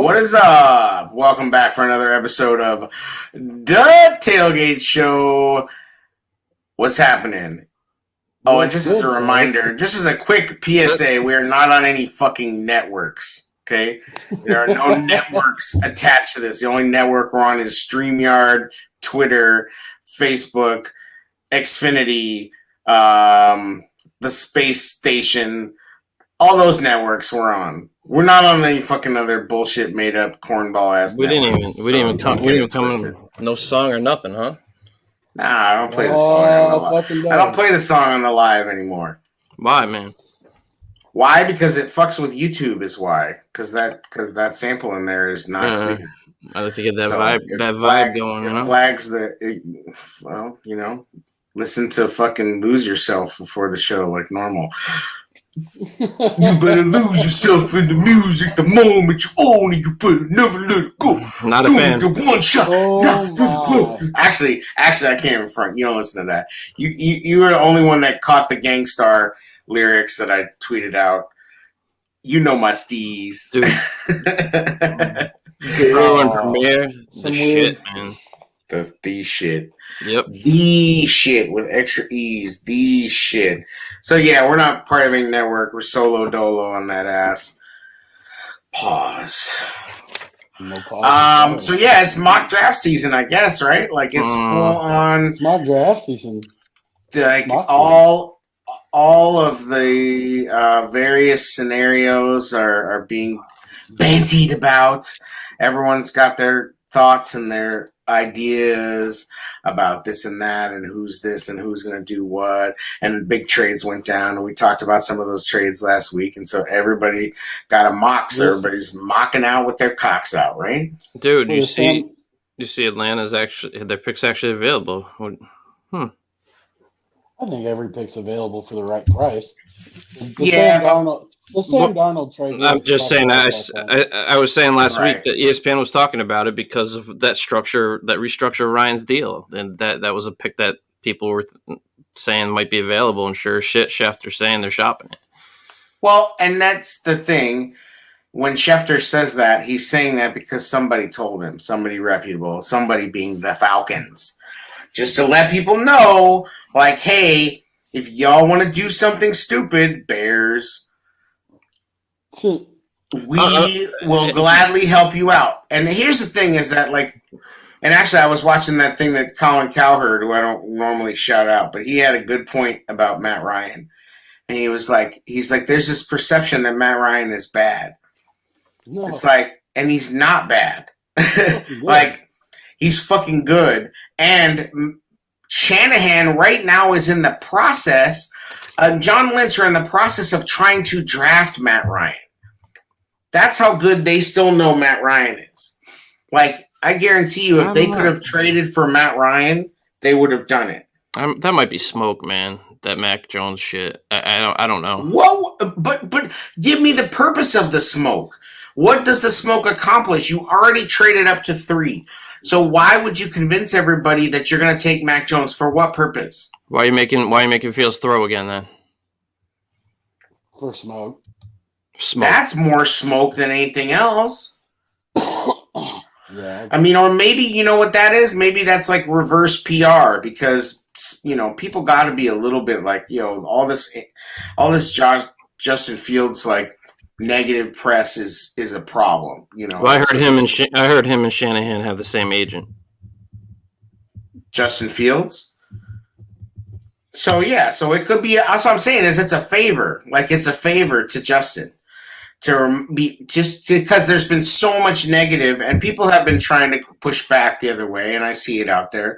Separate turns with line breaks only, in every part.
What is up? Welcome back for another episode of The Tailgate Show. What's happening? Oh, and just as a reminder, just as a quick PSA, we are not on any fucking networks, okay? There are no networks attached to this. The only network we're on is StreamYard, Twitter, Facebook, Xfinity, the Space Station. All those networks we're on. We're not on any fucking other bullshit made up cornball ass.
We didn't even come in no song or nothing, huh?
Nah, I don't play the song on the I don't play the song on the live anymore.
Why, man?
Why? Because it fucks with YouTube is why. Because that sample in there is not clear.
I like to get that vibe going.
It flags well, listen to fucking Lose Yourself before the show like normal. You better lose yourself in the music the moment you own it. You better never let it go.
Not a fan.
One shot. Actually, I can't even front. You don't listen to that. You were the only one that caught the Gangstar lyrics that I tweeted out. You know my steez.
Dude. Premiere. The shit, man.
The shit.
Yep.
The shit with extra E's. The shit. So yeah, we're not part of any network. We're solo dolo on that ass. Pause.
No pause.
So yeah, it's mock draft season, I guess, right? Like it's full on.
It's mock draft season.
Like all of the various scenarios are being bantied about. Everyone's got their thoughts and their ideas about this and that and who's this and who's going to do what, and big trades went down, and we talked about some of those trades last week, and so everybody got a mock, so everybody's mocking out with their cocks out, right?
Dude, you see Atlanta's their pick's actually available.
I think every pick's available for the right price. The Sam Darnold trade.
I'm just saying. I was saying last week that ESPN was talking about it because of that restructure Ryan's deal, and that was a pick that people were saying might be available. And sure as shit, Schefter's saying they're shopping it.
Well, and that's the thing. When Schefter says that, he's saying that because somebody told him, somebody reputable, somebody being the Falcons, just to let people know, like, hey, if y'all want to do something stupid, Bears, we will gladly help you out. And here's the thing is that, like, and actually I was watching that thing that Colin Cowherd, who I don't normally shout out, but he had a good point about Matt Ryan. And he's like, there's this perception that Matt Ryan is bad. No. It's like, and he's not bad. Like, he's fucking good. And Shanahan right now is in the process, John Lynch are in the process of trying to draft Matt Ryan. That's how good they still know Matt Ryan is. Like, I guarantee you, if they could have traded for Matt Ryan, they would have done it.
That might be smoke, man. That Mac Jones shit. I don't know.
Whoa, but give me the purpose of the smoke. What does the smoke accomplish? You already traded up to 3. So why would you convince everybody that you're going to take Mac Jones for what purpose?
Why are you making Fields throw again then?
For smoke.
That's more smoke than anything else.
Yeah.
I mean, or maybe, you know what that is? Maybe that's like reverse PR because, people got to be a little bit like, all this Justin Fields, like, negative press is a problem,
Well, I heard him and Shanahan have the same agent.
Justin Fields? So, yeah, so it could be, that's what I'm saying is it's a favor. Like, it's a favor to Justin. To be just because there's been so much negative, and people have been trying to push back the other way, and I see it out there.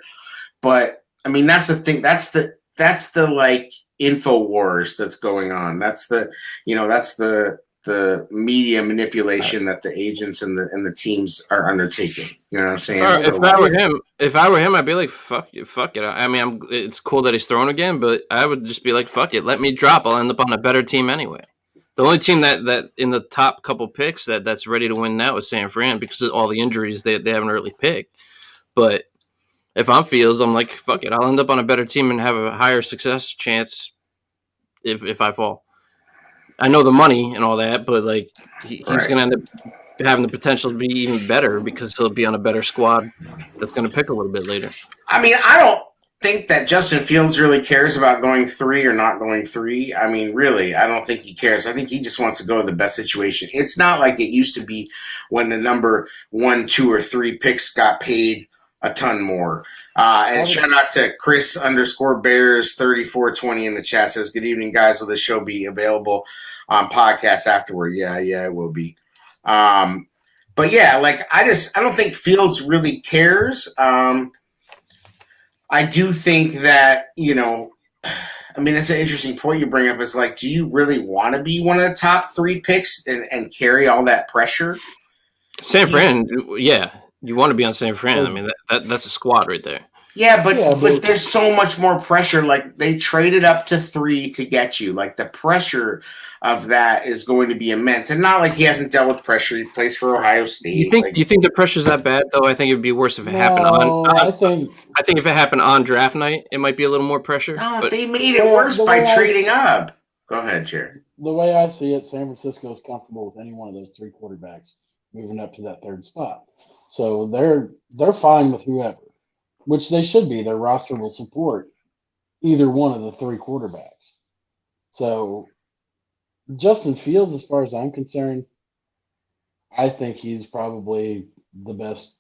But I mean, that's the thing. That's the like info wars that's going on. That's the media manipulation that the agents and the teams are undertaking. You know what I'm saying?
If I were him, I'd be like, fuck it. I mean, it's cool that he's thrown again, but I would just be like, fuck it. Let me drop. I'll end up on a better team anyway. The only team that in the top couple picks that's ready to win now is San Fran because of all the injuries they haven't really picked. But if I'm Fields, I'm like, fuck it. I'll end up on a better team and have a higher success chance if I fall. I know the money and all that, but like he's going to end up having the potential to be even better because he'll be on a better squad that's going to pick a little bit later.
I mean, I don't think that Justin Fields really cares about going 3 or not going 3. I mean, really, I don't think he cares. I think he just wants to go to the best situation. It's not like it used to be when the number 1, 2, or 3 picks got paid a ton more. And shout out to Chris_Bears 3420 in the chat says, "Good evening, guys. Will the show be available on podcast afterward?" Yeah, it will be. But yeah, like I don't think Fields really cares. I do think that, I mean, it's an interesting point you bring up. Is like, do you really want to be one of the top 3 picks and carry all that pressure?
San Fran, yeah, you want to be on San Fran. I mean, that's a squad right there.
Yeah, but there's so much more pressure. Like, they traded up to 3 to get you. Like, the pressure of that is going to be immense. And not like he hasn't dealt with pressure. He plays for Ohio State.
You think the pressure's that bad, though? I think it would be worse if it happened on I think if it happened on draft night, it might be a little more pressure.
No,
but
they made it worse by trading up. Go ahead, Jared.
The way I see it, San Francisco is comfortable with any one of those 3 quarterbacks moving up to that 3rd spot. So they're fine with whoever, which they should be. Their roster will support either one of the 3 quarterbacks. So Justin Fields, as far as I'm concerned, I think he's probably the best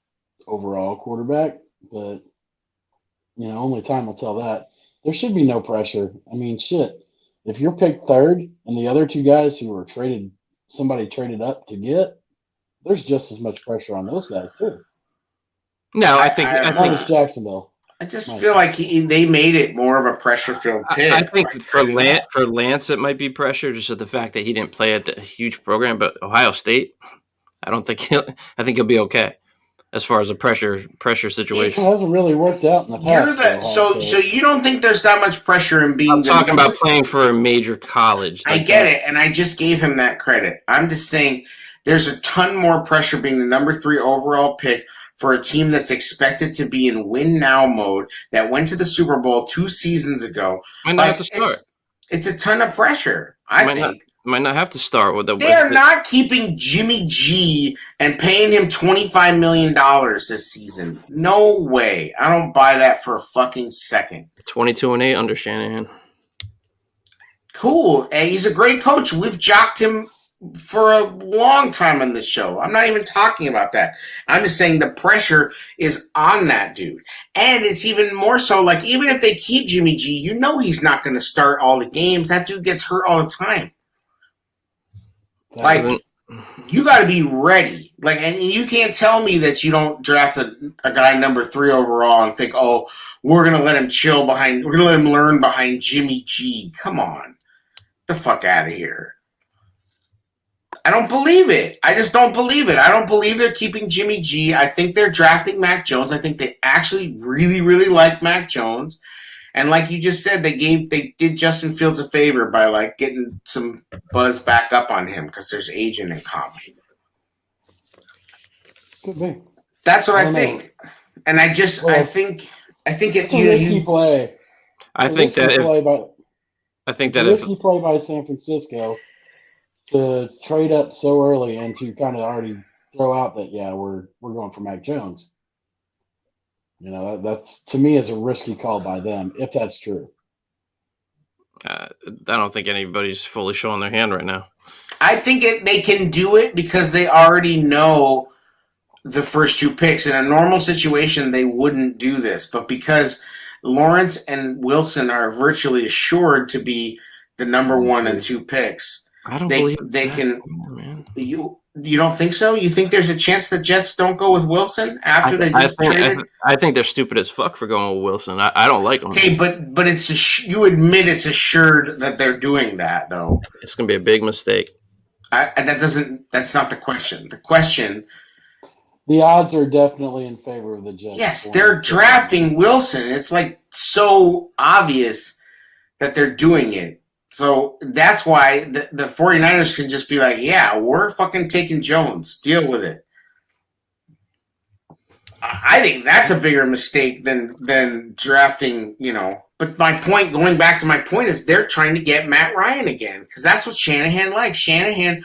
overall quarterback, but only time will tell that. There should be no pressure. I mean, shit. If you're picked 3rd and the other 2 guys who were somebody traded up to get, there's just as much pressure on those guys too.
No, I think
Jacksonville.
I just feel like they made it more of a pressure-filled pick.
I think for Lance, it might be pressure just at the fact that he didn't play at the huge program. But Ohio State, I think he'll be okay as far as a pressure situation.
It hasn't really worked out in the past.
So you don't think there's that much pressure in being?
I'm talking about playing for a major college.
I get it, and I just gave him that credit. I'm just saying there's a ton more pressure being the number 3 overall pick for a team that's expected to be in win-now mode that went to the Super Bowl 2 seasons ago.
Might not have to start.
It's a ton of pressure, I think.
Might not have to start with the.
They're not keeping Jimmy G and paying him $25 million this season. No way. I don't buy that for a fucking second.
22-8 under Shanahan.
Cool. And he's a great coach. We've jocked him for a long time on this show. I'm not even talking about that. I'm just saying the pressure is on that dude. And it's even more so, like, even if they keep Jimmy G, he's not going to start all the games. That dude gets hurt all the time. Like, you got to be ready. Like, and you can't tell me that you don't draft a guy number 3 overall and think, oh, we're going to let him we're going to let him learn behind Jimmy G. Come on. Get the fuck out of here. I don't believe it. I just don't believe it. I don't believe they're keeping Jimmy G. I think they're drafting Mac Jones. I think they actually really, really like Mac Jones. And like you just said, they did Justin Fields a favor by like getting some buzz back up on him because there's agent in common.
Could be.
That's what I think. And I think it.
Risky play.
I think that
risky play by San Francisco to trade up so early and to kind of already throw out that we're going for Mac Jones. That's to me is a risky call by them if that's true.
I don't think anybody's fully showing their hand right now.
I think they can do it because they already know the first 2 picks. In a normal situation, they wouldn't do this, but because Lawrence and Wilson are virtually assured to be the number 1 and 2 picks,
I don't believe
they can.
Man.
You don't think so? You think there's a chance the Jets don't go with Wilson after they just traded?
I think they're stupid as fuck for going with Wilson. I don't like them.
Okay, but you admit it's assured that they're doing that, though.
It's going to be a big mistake.
That's not the question. The question.
The odds are definitely in favor of the Jets.
Yes, they're drafting Wilson. It's like so obvious that they're doing it. So that's why the 49ers can just be like, yeah, we're fucking taking Jones. Deal with it. I think that's a bigger mistake than drafting, But going back to my point is they're trying to get Matt Ryan again because that's what Shanahan likes. Shanahan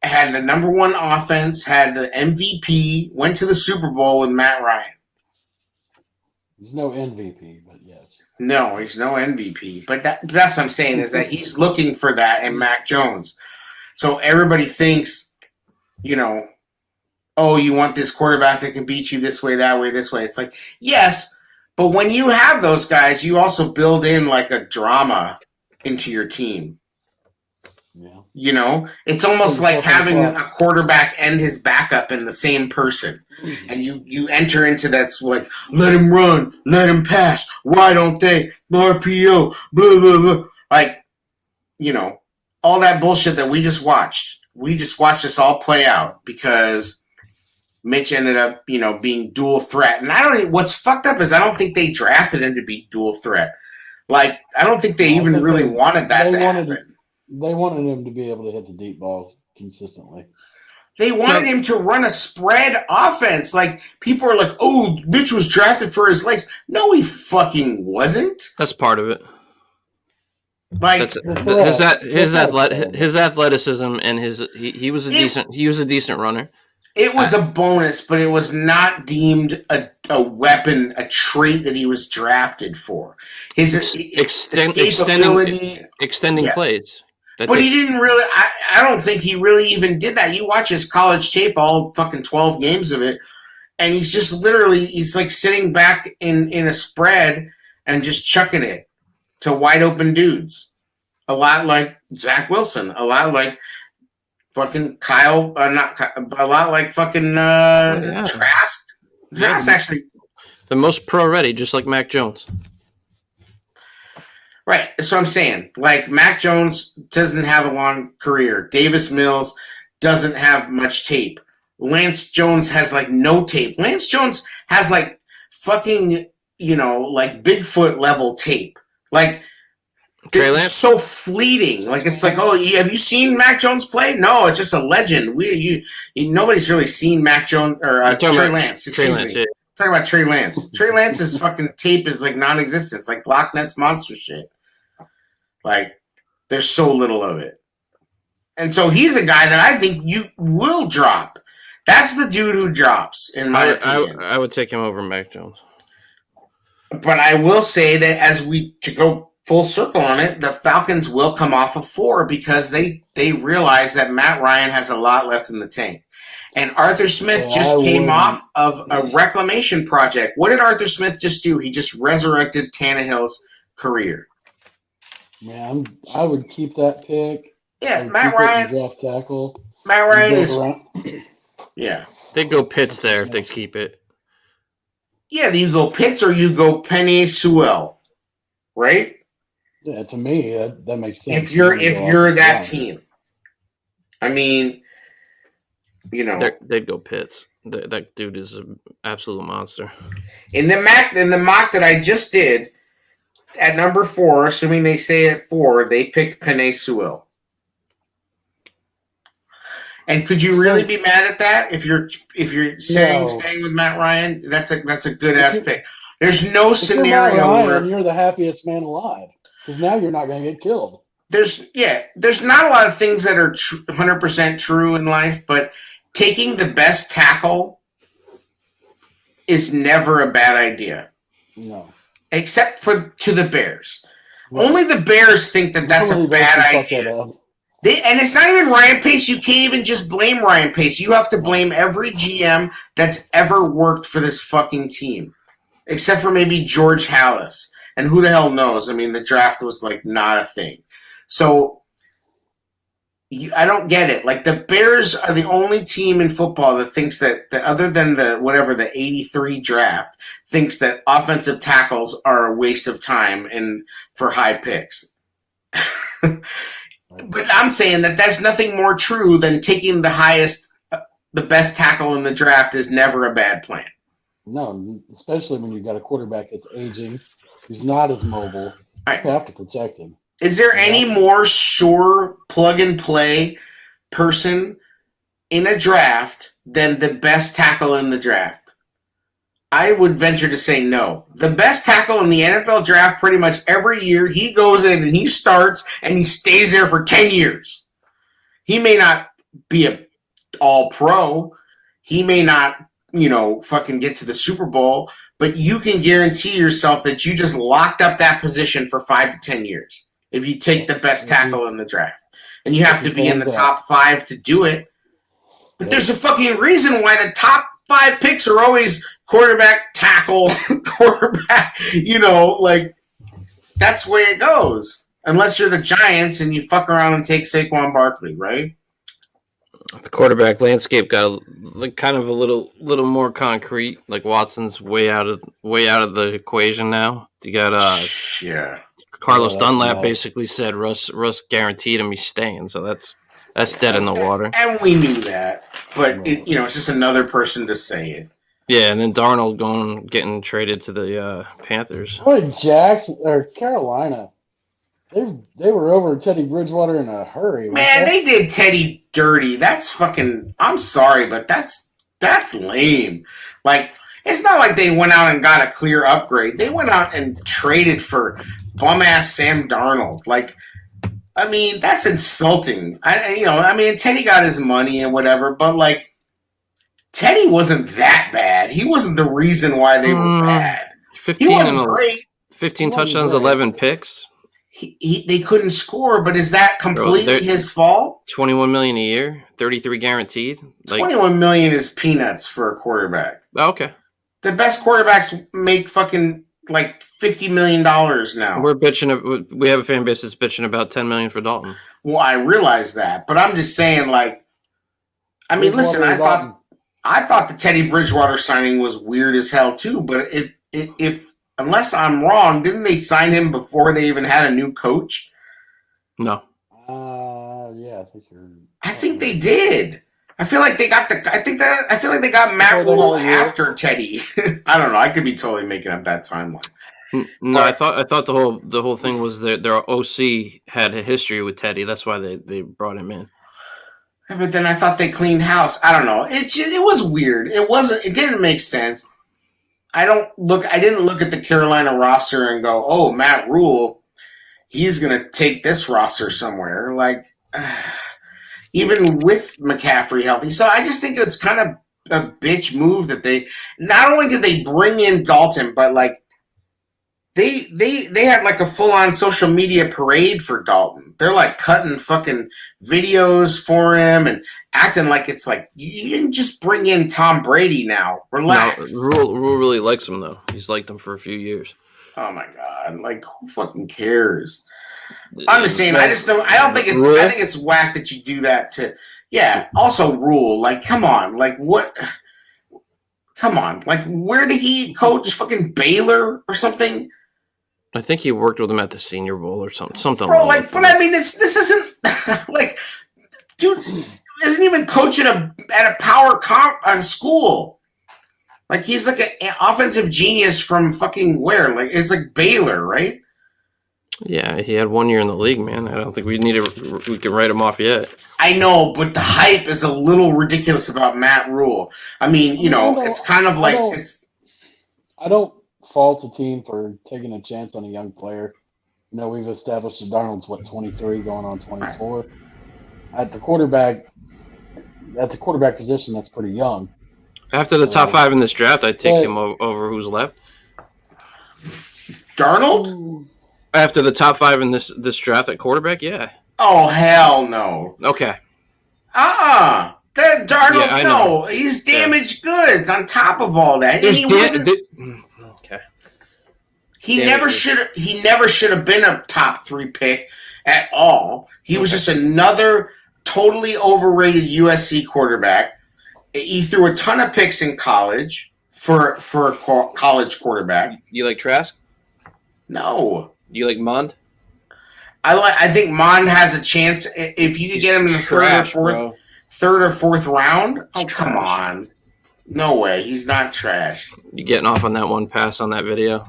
had the number one offense, had the MVP, went to the Super Bowl with Matt Ryan.
He's no MVP, but yes.
No, he's no MVP. But that's what I'm saying is that he's looking for that in Mac Jones. So everybody thinks, oh, you want this quarterback that can beat you this way, that way, this way. It's like, yes, but when you have those guys, you also build in like a drama into your team.
Yeah.
It's almost like having a quarterback and his backup in the same person. And you enter into that's like, let him run, let him pass. Why don't they? RPO, blah, blah, blah. Like, all that bullshit that we just watched. We just watched this all play out because Mitch ended up, being dual threat. And what's fucked up is I don't think they drafted him to be dual threat. Like, I don't think they even really wanted that to happen.
They wanted him to be able to hit the deep ball consistently.
They wanted him to run a spread offense. Like, people are like, oh, Mitch was drafted for his legs. No, he fucking wasn't.
That's part of it.
Like
his athleticism and he was a decent runner.
It was a bonus, but it was not deemed a weapon, a trait that he was drafted for. His
extending plays.
But he didn't really. I don't think he really even did that. You watch his college tape, all fucking 12 games of it, and he's just literally he's like sitting back in a spread and just chucking it to wide open dudes. A lot like Zach Wilson. A lot like fucking Kyle. A lot like fucking Trask. Trask actually
the most pro ready, just like Mac Jones.
Right. That's what I'm saying. Like, Mac Jones doesn't have a long career. Davis Mills doesn't have much tape. Lance Jones has, like, no tape. Lance Jones has, like, fucking, like, Bigfoot level tape. Like,
Trey Lance?
It's so fleeting. Like, it's like, oh, have you seen Mac Jones play? No, it's just a legend. Nobody's really seen Mac Jones or Trey Lance. Excuse me.
Yeah.
Talking about Trey Lance. Trey Lance's fucking tape is like non-existent. It's like Loch Ness Monster shit. Like, there's so little of it. And so he's a guy that I think you will drop. That's the dude who drops, in my opinion.
I would take him over Mac Jones.
But I will say that to go full circle on it, the Falcons will come off of 4 because they realize that Matt Ryan has a lot left in the tank. And Arthur Smith came off of a reclamation project. What did Arthur Smith just do? He just resurrected Tannehill's career.
Man, I would keep that pick.
Yeah, Matt Ryan.
Draft tackle.
Matt Ryan is. Yeah.
They'd go Pitts there if they keep it.
Yeah, you go Pitts or you go Penei Sewell, right?
Yeah, to me that makes sense.
If you're that team, I mean,
they'd go Pitts. That dude is an absolute monster.
In the mock that I just did. At number 4, assuming they stay at 4, they picked Penei Sewell. And could you really be mad at that if you're staying with Matt Ryan? That's a good ass pick. There's no scenario where
you're the happiest man alive because now you're not going to get killed.
There's not a lot of things that are 100% true in life, but taking the best tackle is never a bad idea.
No.
Except to the Bears. Right. Only the Bears think that's a bad idea. And it's not even Ryan Pace. You can't even just blame Ryan Pace. You have to blame every GM that's ever worked for this fucking team. Except for maybe George Halas. And who the hell knows? I mean, the draft was like not a thing. So I don't get it. Like, the Bears are the only team in football that thinks that other than the 83 draft, thinks that offensive tackles are a waste of time and for high picks. But I'm saying that that's nothing more true than taking the best tackle in the draft is never a bad plan.
No, especially when you've got a quarterback that's aging, who's not as mobile.
Right.
You have to protect him.
Is there any more sure plug-and-play person in a draft than the best tackle in the draft? I would venture to say no. The best tackle in the NFL draft pretty much every year, he goes in and he starts and he stays there for 10 years. He may not be a all pro. He may not, fucking get to the Super Bowl, but you can guarantee yourself that you just locked up that position for 5 to 10 years if you take the best tackle in the draft. And you have to be in the top 5 to do it. But there's a fucking reason why the top 5 picks are always quarterback, tackle, quarterback, that's the way it goes. Unless you're the Giants and you fuck around and take Saquon Barkley, right?
The quarterback landscape got kind of a little more concrete. Like Watson's way out of the equation now. You got Carlos Dunlap basically said Russ guaranteed him he's staying, so that's dead in the water.
And we knew that, but it's just another person to say it.
Yeah, and then Darnold getting traded to the Panthers.
Boy, Jackson or Carolina, they were over Teddy Bridgewater in a hurry.
Man, they did Teddy dirty. That's fucking. I'm sorry, but that's lame. Like, it's not like they went out and got a clear upgrade. They went out and traded for bum ass Sam Darnold. Like, I mean, that's insulting. Teddy got his money and whatever, but like, Teddy wasn't that bad. He wasn't the reason why they were bad.
15 touchdowns, 11 picks.
They couldn't score, but is that completely his fault?
$21 million a year, 33 guaranteed.
$21 million is peanuts for a quarterback.
Okay.
The best quarterbacks make fucking like $50 million now.
We're bitching. We have a fan base that's bitching about $10 million for Dalton.
Well, I realize that, but I'm just saying, like, I mean, listen, I thought the Teddy Bridgewater signing was weird as hell too. But if unless I'm wrong, didn't they sign him before they even had a new coach?
No.
Yeah,
I think they did. I feel like they got Matt Rule after Teddy. I don't know. I could be totally making up that timeline.
No, I thought the whole thing was that their OC had a history with Teddy. That's why they brought him in.
But then I thought they cleaned house. I don't know. It was weird. It didn't make sense. I didn't look at the Carolina roster and go, "Oh, Matt Rule, he's gonna take this roster somewhere." Like, even with McCaffrey healthy, so I just think it's kind of a bitch move that they not only did they bring in Dalton, but like they had like a full on social media parade for Dalton. They're like cutting fucking videos for him and acting like it's like you didn't just bring in Tom Brady now. Relax.
No, Rule really likes him though. He's liked him for a few years.
Oh my god! Like, who fucking cares? I'm just saying. I don't think it's. I think it's whack that you do that to. Yeah. Also, Rule. Like, come on. Like, what? Come on. Like, where did he coach? Fucking Baylor or something?
I think he worked with him at the Senior Bowl or something.
Bro, like, but I mean, this isn't like, dude isn't even coaching at a power school. Like, he's like an offensive genius from fucking where? Like, it's like Baylor, right?
Yeah, he had 1 year in the league, man. I don't think we can write him off yet.
I know, but the hype is a little ridiculous about Matt Rule. I mean, it's kind of like
I don't fault a team for taking a chance on a young player. We've established that Darnold's 23 going on 24. At the quarterback position, that's pretty young.
After the top 5 in this draft, I'd take him over who's left.
Darnold?
After the top 5 in this draft at quarterback, yeah.
Oh, hell no.
Okay.
That Darnold, no. He's damaged goods on top of all that.
Okay.
He never should have been a top 3 pick at all. He was just another totally overrated USC quarterback. He threw a ton of picks in college for a college quarterback.
You like Trask?
No.
You like Mond?
I think Mond has a chance if you could get him in the third or fourth round. Oh, come on. No way. He's not trash.
You getting off on that one pass on that video?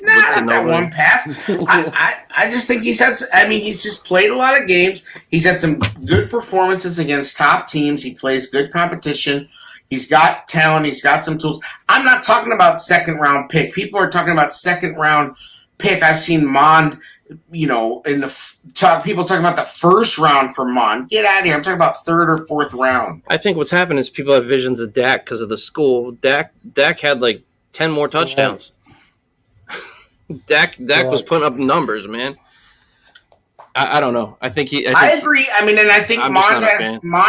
Not that one pass. I just think he's just played a lot of games. He's had some good performances against top teams. He plays good competition. He's got talent. He's got some tools. I'm not talking about second round pick. People are talking about second round pick. I've seen Mond in the people talking about the first round for Mon. Get out of here! I'm talking about third or fourth round.
I think what's happened is people have visions of Dak because of the school. Dak had like 10 more touchdowns. Dak was putting up numbers, man. I don't know. I
agree. I mean, and I think Mond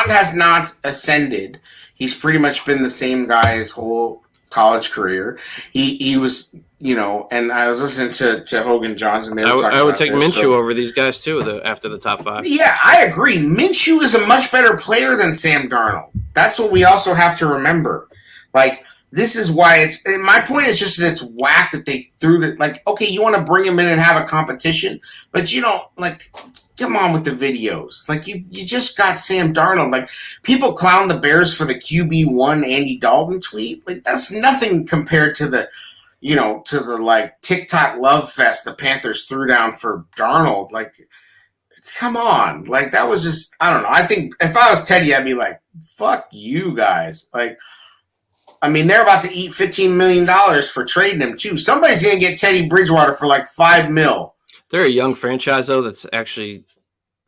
has not ascended. He's pretty much been the same guy his whole college career. He was, and I was listening to Hogan Johnson.
I would take Minshew over these guys too. After the top 5.
Yeah, I agree. Minshew is a much better player than Sam Darnold. That's what we also have to remember. Like, this is why my point is just that it's whack that they threw that. Like, okay, you want to bring him in and have a competition, but you don't, like, come on with the videos. Like, you just got Sam Darnold. Like, people clown the Bears for the QB1 Andy Dalton tweet. Like, that's nothing compared to the, like, TikTok love fest the Panthers threw down for Darnold. Like, come on. Like, that was just, I don't know. I think if I was Teddy, I'd be like, fuck you guys. Like, I mean, they're about to eat $15 million for trading him, too. Somebody's going to get Teddy Bridgewater for like $5 million.
They're a young franchise, though, that's actually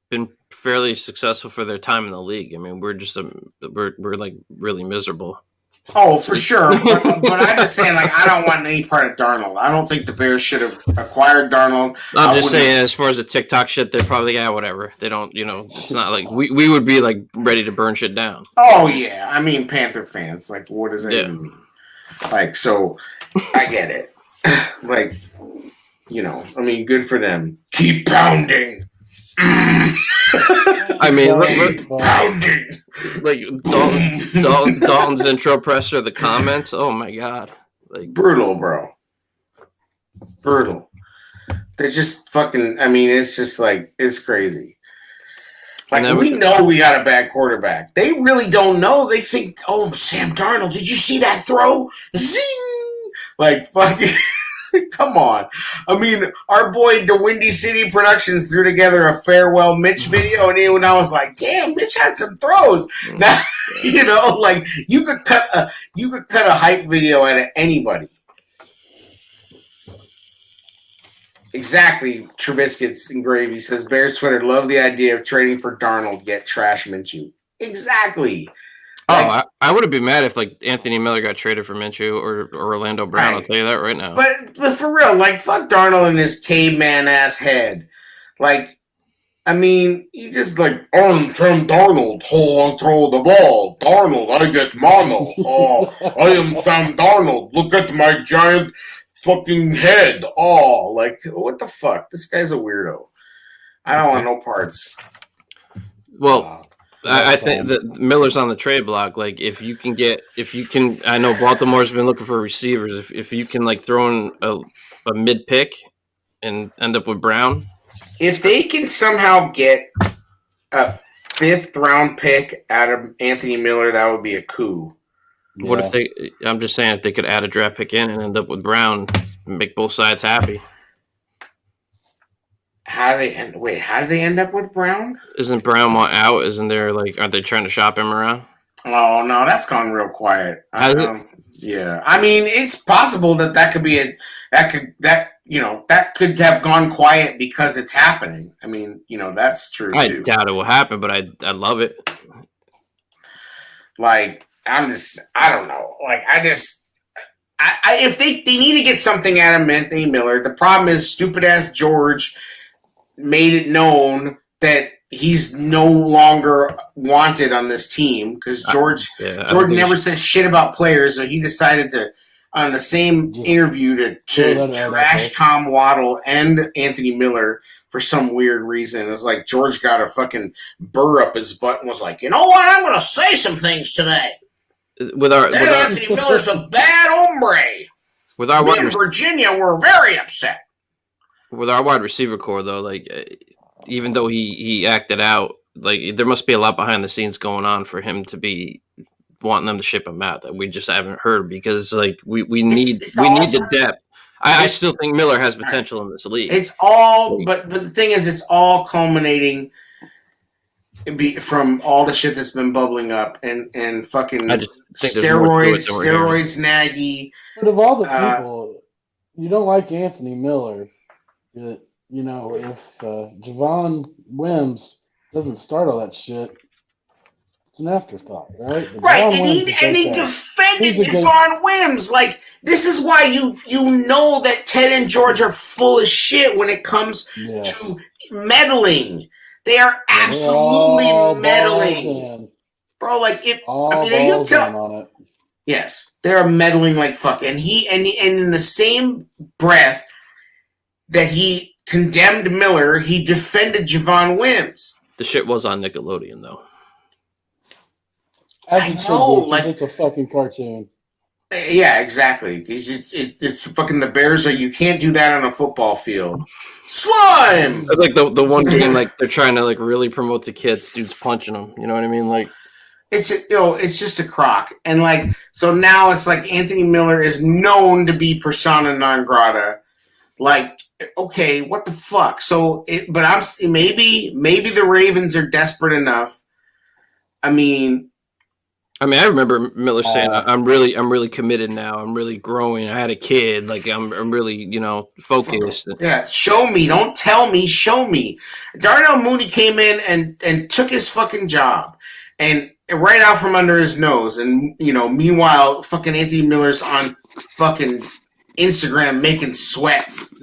been fairly successful for their time in the league. I mean, we're like really miserable.
Oh, for sure. But I'm just saying, like, I don't want any part of Darnold. I don't think the Bears should have acquired Darnold.
I'm just saying, as far as the TikTok shit, they're probably, whatever. They don't, it's not like we would be, like, ready to burn shit down.
Oh, yeah. I mean, Panther fans, like, what does that even mean? Like, so, I get it. Like, I mean, good for them. Keep pounding.
I mean,
pounding.
Like Dalton's intro presser, the comments. Oh my god, like
brutal, bro. Brutal. They're just fucking. I mean, it's just like it's crazy. Like, we know we got a bad quarterback. They really don't know. They think, oh, Sam Darnold, did you see that throw? Zing! Like, fucking. Come on. I mean, our boy, the Windy City Productions, threw together a farewell Mitch video, and I was like, damn, Mitch had some throws. Now, like, you could cut a hype video out of anybody. Exactly, Trubiscuits and Gravy says, Bears Twitter love the idea of trading for Darnold, yet trash Minshew. Exactly.
Oh, I wouldn't be mad if, like, Anthony Miller got traded for Minshew or Orlando Brown. Right. I'll tell you that right now.
But for real, like, fuck Darnold and his caveman-ass head. Like, I mean, he just, like, I'm Sam Darnold. Oh, I throw the ball. Darnold, I get mono. Oh, I am Sam Darnold. Look at my giant fucking head. Oh, like, what the fuck? This guy's a weirdo. I don't want no parts.
Well... I think that Miller's on the trade block. Like, if you can, I know Baltimore's been looking for receivers. If you can, like, throw in a mid pick and end up with Brown.
If they can somehow get a 5th round pick out of Anthony Miller, that would be a coup.
What if I'm just saying, if they could add a draft pick in and end up with Brown, make both sides happy.
How do they end up with Brown?
Isn't Brown want out? Isn't there, like, aren't they trying to shop him around?
Oh no, that's gone real quiet. Yeah, I mean, it's possible that could have gone quiet because it's happening. I mean, that's true.
I doubt it will happen, but I love it.
Like, I don't know. Like, if they need to get something out of Anthony Miller, the problem is stupid ass George made it known that he's no longer wanted on this team because Jordan never said shit about players, so he decided to, on the same interview, to trash Tom Waddle and Anthony Miller for some weird reason. It's like George got a fucking burr up his butt and was like, you know what, I'm going to say some things today. Anthony Miller's a bad hombre. Me and Virginia were very upset.
With our wide receiver core, though, like, even though he acted out, like, there must be a lot behind the scenes going on for him to be wanting them to ship him out that we just haven't heard because, like, we need the depth. I still think Miller has potential in this league.
It's all, but the thing is, it's all culminating from all the shit that's been bubbling up and fucking steroids, Nagy.
But of all the people, you don't like Anthony Miller. if Javon Wims doesn't start all that shit, it's an afterthought, right? But
Right,
Javon
and
Wims
he
is
and he
okay.
defended
He's a good-
Javon Wims. Like, this is why you know that Ted and George are full of shit when it comes
Yeah.
to meddling. They are
Yeah, they're
absolutely
all balls
meddling,
in.
bro. Like, if
All
I mean, are you
balls in
tell?
on it.
Yes, they're meddling like fuck. And and in the same breath that he condemned Miller, he defended Javon Wims.
The shit was on Nickelodeon though.
As
I
it should
know,
be, 'cause
like-
it's a fucking cartoon.
Yeah, exactly. It's fucking the Bears are. You can't do that on a football field. Slime.
It's like the one game like they're trying to like really promote the kids, dude's punching them. You know what I mean? Like
It's just a crock, and like so now it's like Anthony Miller is known to be persona non grata. Like, okay, what the fuck? So, but maybe the Ravens are desperate enough. I mean,
I remember Miller saying, "I'm really committed now. I'm really growing. I had a kid. Like I'm really focused."
Yeah, show me. Don't tell me. Show me. Darnell Mooney came in and took his fucking job, and right out from under his nose. And meanwhile, fucking Anthony Miller's on fucking Instagram making sweats.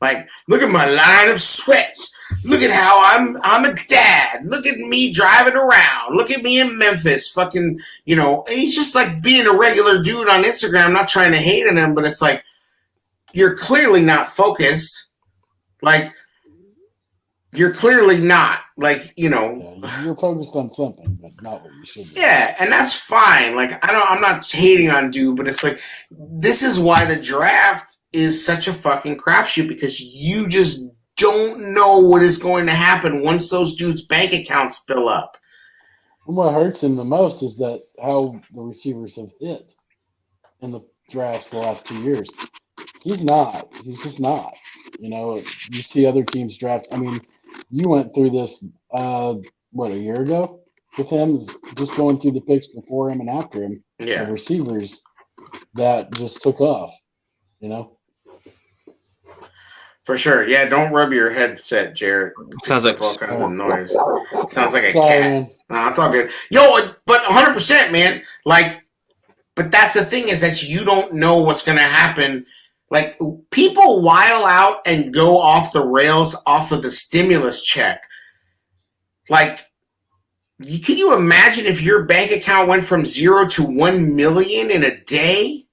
Like, look at my line of sweats. Look at how I'm a dad. Look at me driving around. Look at me in Memphis. Fucking, and he's just like being a regular dude on Instagram. I'm not trying to hate on him, but it's like, you're clearly not focused. Like, you're clearly not. Like,
Yeah, you're focused on something, but not what you should be.
Yeah, and that's fine. Like, I'm not hating on dude, but it's like, this is why the draft is such a fucking crapshoot, because you just don't know what is going to happen once those dudes' bank accounts fill up.
And what hurts him the most is that how the receivers have hit in the drafts the last 2 years. He's not. He's just not. You see other teams draft. I mean, you went through this, a year ago with him, just going through the picks before him and after him.
Yeah.
The receivers that just took off,
For sure. Yeah, don't rub your headset, Jared.
Sounds like
all kinds of noise. Sounds like a
Sorry,
cat.
man.
No, it's all good. Yo, but 100%, man. Like, but that's the thing, is that you don't know what's going to happen. Like, people while out and go off the rails off of the stimulus check. Like, can you imagine if your bank account went from 0 to 1 million in a day?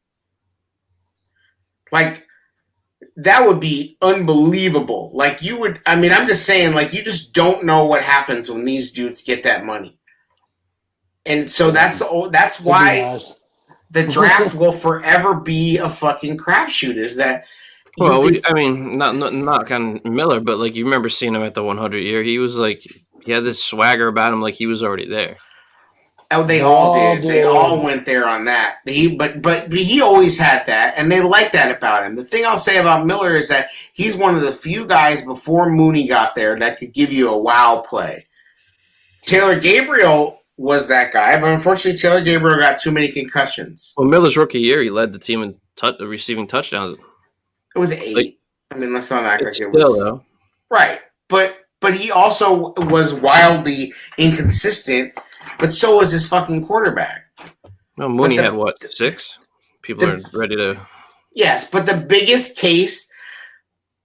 Like, that would be unbelievable. Like, I'm just saying, like, you just don't know what happens when these dudes get that money. And so that's why
Nice.
the draft will forever be a fucking crapshoot. Is that?
Well, not on Miller, but like you remember seeing him at the 100 year. He was like, he had this swagger about him, like he was already there.
Oh, they all did. They all went there on that. But he always had that, and they liked that about him. The thing I'll say about Miller is that he's one of the few guys before Mooney got there that could give you a wow play. Taylor Gabriel was that guy, but unfortunately Taylor Gabriel got too many concussions.
Well, Miller's rookie year, he led the team in receiving touchdowns.
With 8.
Like,
let's not act like it
Still,
was.
though.
Right. But he also was wildly inconsistent, but so was his fucking quarterback.
No, Mooney had what, 6? People are ready to.
Yes, but the biggest case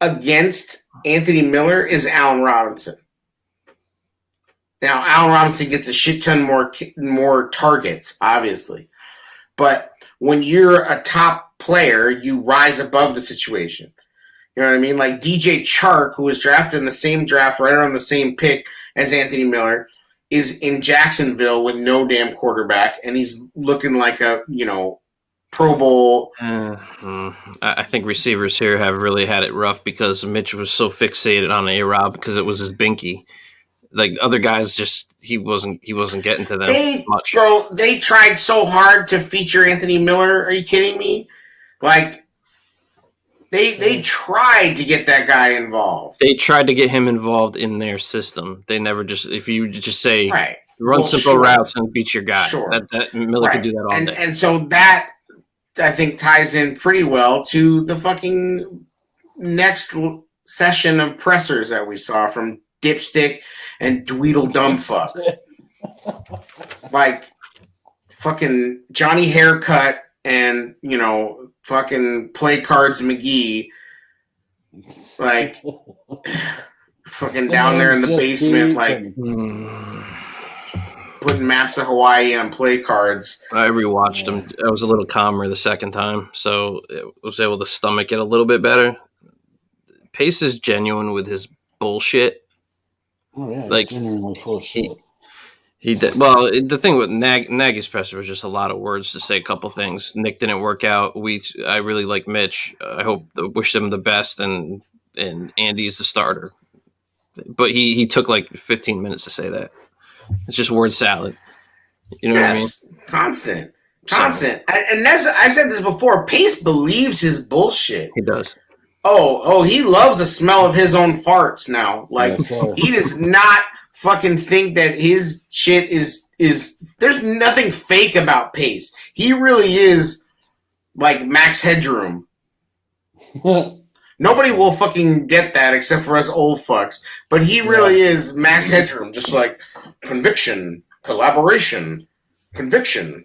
against Anthony Miller is Allen Robinson. Now, Allen Robinson gets a shit ton more targets, obviously. But when you're a top player, you rise above the situation. You know what I mean? Like DJ Chark, who was drafted in the same draft, right around the same pick as Anthony Miller, is in Jacksonville with no damn quarterback, and he's looking like a, Pro Bowl.
I think receivers here have really had it rough because Mitch was so fixated on A-Rob because it was his binky. Like other guys, just he wasn't getting to them much.
Bro, they tried so hard to feature Anthony Miller. Are you kidding me? Like they tried to get that guy involved.
They tried to get him involved in their system. They never if you just say
right.
Run simple routes and beat your guy.
Sure.
That Miller could do that all day.
And so that I think ties in pretty well to the fucking next session of pressers that we saw from Dipstick and Dweedle Dumbfuck. Like fucking Johnny Haircut and, fucking Play Cards McGee. Like fucking down there in the basement, like putting maps of Hawaii on play cards.
I rewatched him. I was a little calmer the second time, so I was able to stomach it a little bit better. Pace is genuine with his bullshit.
Oh yeah,
Like,
he's genuinely full of shit.
He did well. The thing with Nagy's presser was just a lot of words to say a couple things. Nick didn't work out. I really like Mitch. I wish him the best, and Andy's the starter. But he took like 15 minutes to say that. It's just word salad. You know what I mean?
Constant. And I said this before. Pace believes his bullshit.
He does.
Oh, he loves the smell of his own farts now. Like, he does not fucking think that his shit is there's nothing fake about Pace. He really is like Max Headroom. Nobody will fucking get that except for us old fucks. But he really is Max Headroom. Just like conviction, collaboration, conviction,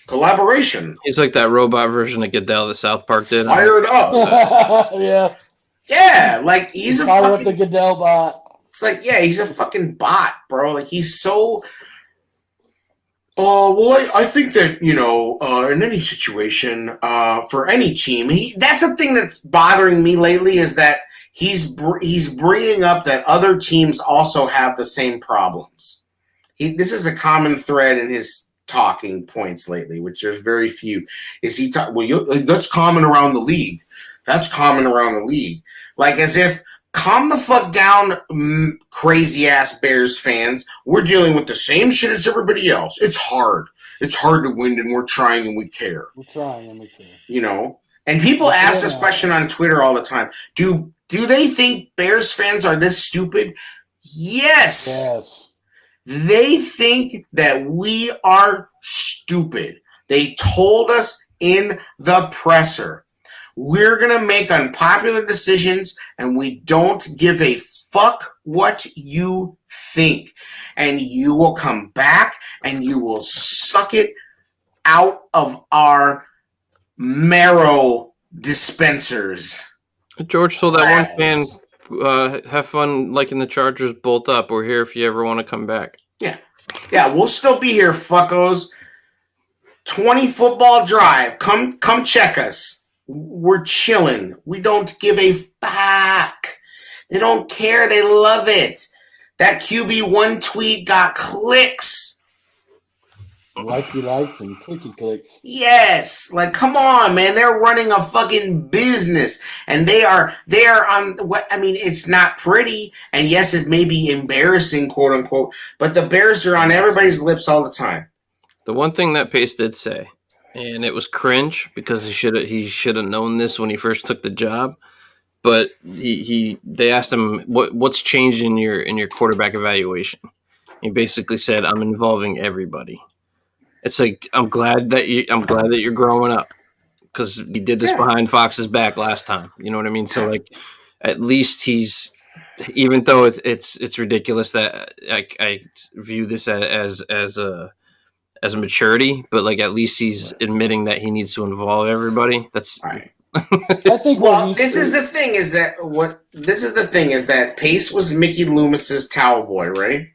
collaboration.
He's like that robot version of Goodell that South Park did.
Fired up.
Yeah.
Yeah, like he's a
Fire
fucking...
up the Goodell bot.
It's like, yeah, he's a fucking bot, bro. Like, he's so... well, I think that, in any situation, for any team, that's the thing that's bothering me lately is that he's bringing up that other teams also have the same problems. This is a common thread in his talking points lately, which there's very few. That's common around the league. That's common around the league. Like, as if, calm the fuck down, crazy-ass Bears fans. We're dealing with the same shit as everybody else. It's hard. It's hard to win, and we're trying, and we care.
We're trying, and we care.
And people ask this question on Twitter all the time. Do they think Bears fans are this stupid? Yes. They think that we are stupid. They told us in the presser. We're going to make unpopular decisions, and we don't give a fuck what you think. And you will come back, and you will suck it out of our marrow dispensers.
George told that one fan, have fun liking the Chargers bolt up. We're here if you ever want to come back.
Yeah. Yeah, we'll still be here, fuckos. 20 football drive. Come check us. We're chilling. We don't give a fuck. They don't care. They love it. That QB1 tweet got clicks.
Likey likes and clicky clicks.
Yes. Like, come on, man. They're running a fucking business. And they are on what, I mean, it's not pretty. And yes, it may be embarrassing, quote unquote, but the Bears are on everybody's lips all the time.
The one thing that Pace did say, and it was cringe because he should have known this when he first took the job. But they asked him what's changed in your quarterback evaluation. He basically said, "I'm involving everybody." It's like I'm glad that you're growing up because he did this behind Fox's back last time. You know what I mean? So like, at least he's, even though it's ridiculous that I view this as a maturity, but like at least he's admitting that he needs to involve everybody. That's
right.
I think
this is the thing is that Pace was Mickey Loomis's towel boy, right?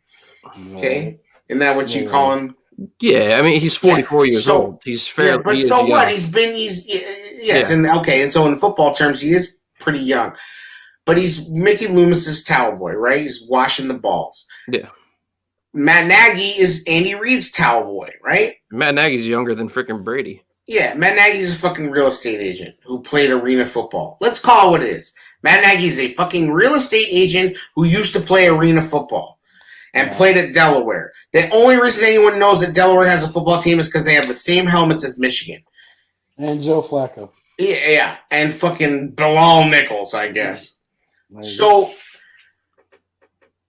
Okay, isn't that what you call him?
Yeah, I mean he's 44 years old. He's fair.
Yeah, but so what? And okay, and so in football terms, he is pretty young, but he's Mickey Loomis's towel boy, right? He's washing the balls.
Yeah.
Matt Nagy is Andy Reid's towel boy, right?
Matt Nagy's younger than freaking Brady.
Yeah, Matt Nagy's a fucking real estate agent who played arena football. Let's call it what it is. Matt Nagy is a fucking real estate agent who used to play arena football and played at Delaware. The only reason anyone knows that Delaware has a football team is because they have the same helmets as Michigan.
And Joe Flacco.
Yeah, and fucking Bilal Nichols, I guess. So,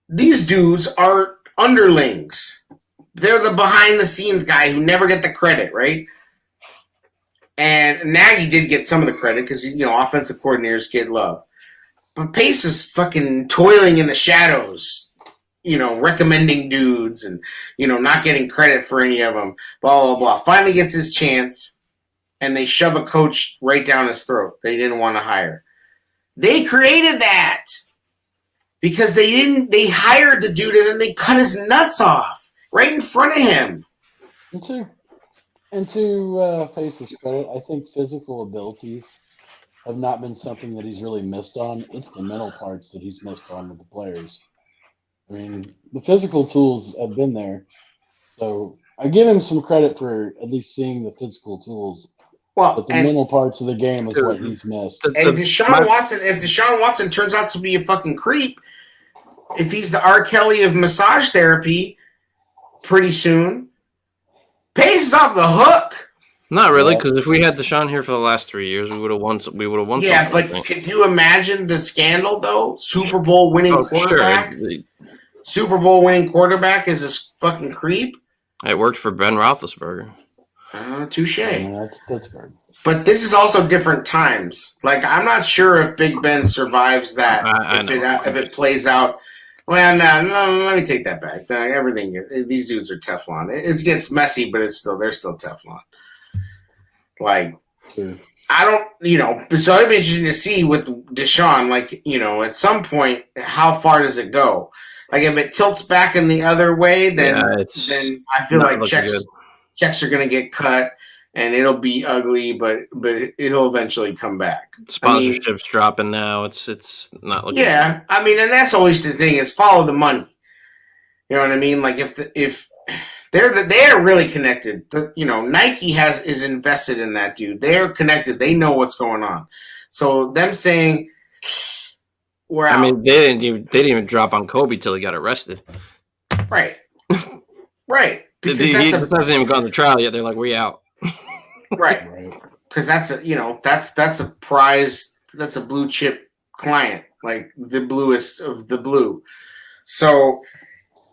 these dudes are underlings. They're the behind-the-scenes guy who never get the credit, right? And Nagy did get some of the credit because, offensive coordinators get love. But Pace is fucking toiling in the shadows, recommending dudes and, not getting credit for any of them, blah, blah, blah. Finally gets his chance, and they shove a coach right down his throat they didn't want to hire. They created that because they hired the dude and then they cut his nuts off right in front of him.
And to Face's credit, I think physical abilities have not been something that he's really missed on. It's the mental parts that he's missed on with the players. I mean, the physical tools have been there. So I give him some credit for at least seeing the physical tools.
Well,
But the mental parts of the game is what he's missed.
and if Deshaun Watson turns out to be a fucking creep, if he's the R. Kelly of massage therapy pretty soon, Pace is off the hook.
Not really, because if we had Deshaun here for the last 3 years, we would have won.
Yeah, but could you imagine the scandal though? Super Bowl winning quarterback.
Sure.
Super Bowl winning quarterback is a fucking creep.
It worked for Ben Roethlisberger.
Touche.
That's Pittsburgh.
But this is also different times. Like, I'm not sure if Big Ben survives that. If it plays out. Well, no, let me take that back. These dudes are Teflon. It gets messy, but they're still Teflon. Like,
Sure.
I don't, so it'd be interesting to see with Deshaun, like, at some point, how far does it go? Like, if it tilts back in the other way, then I feel like checks are going to get cut, and it'll be ugly, but it'll eventually come back.
Sponsorships dropping now. It's not looking
good. I mean, and that's always the thing is follow the money. You know what I mean? Like, if they are really connected. Nike is invested in that dude. They are connected. They know what's going on. So them saying we're out.
I mean, they didn't even drop on Kobe till he got arrested.
Right. Right.
Because he hasn't even gone to trial yet. They're like, we out.
Right. Because that's a prize. That's a blue chip client, like the bluest of the blue. So.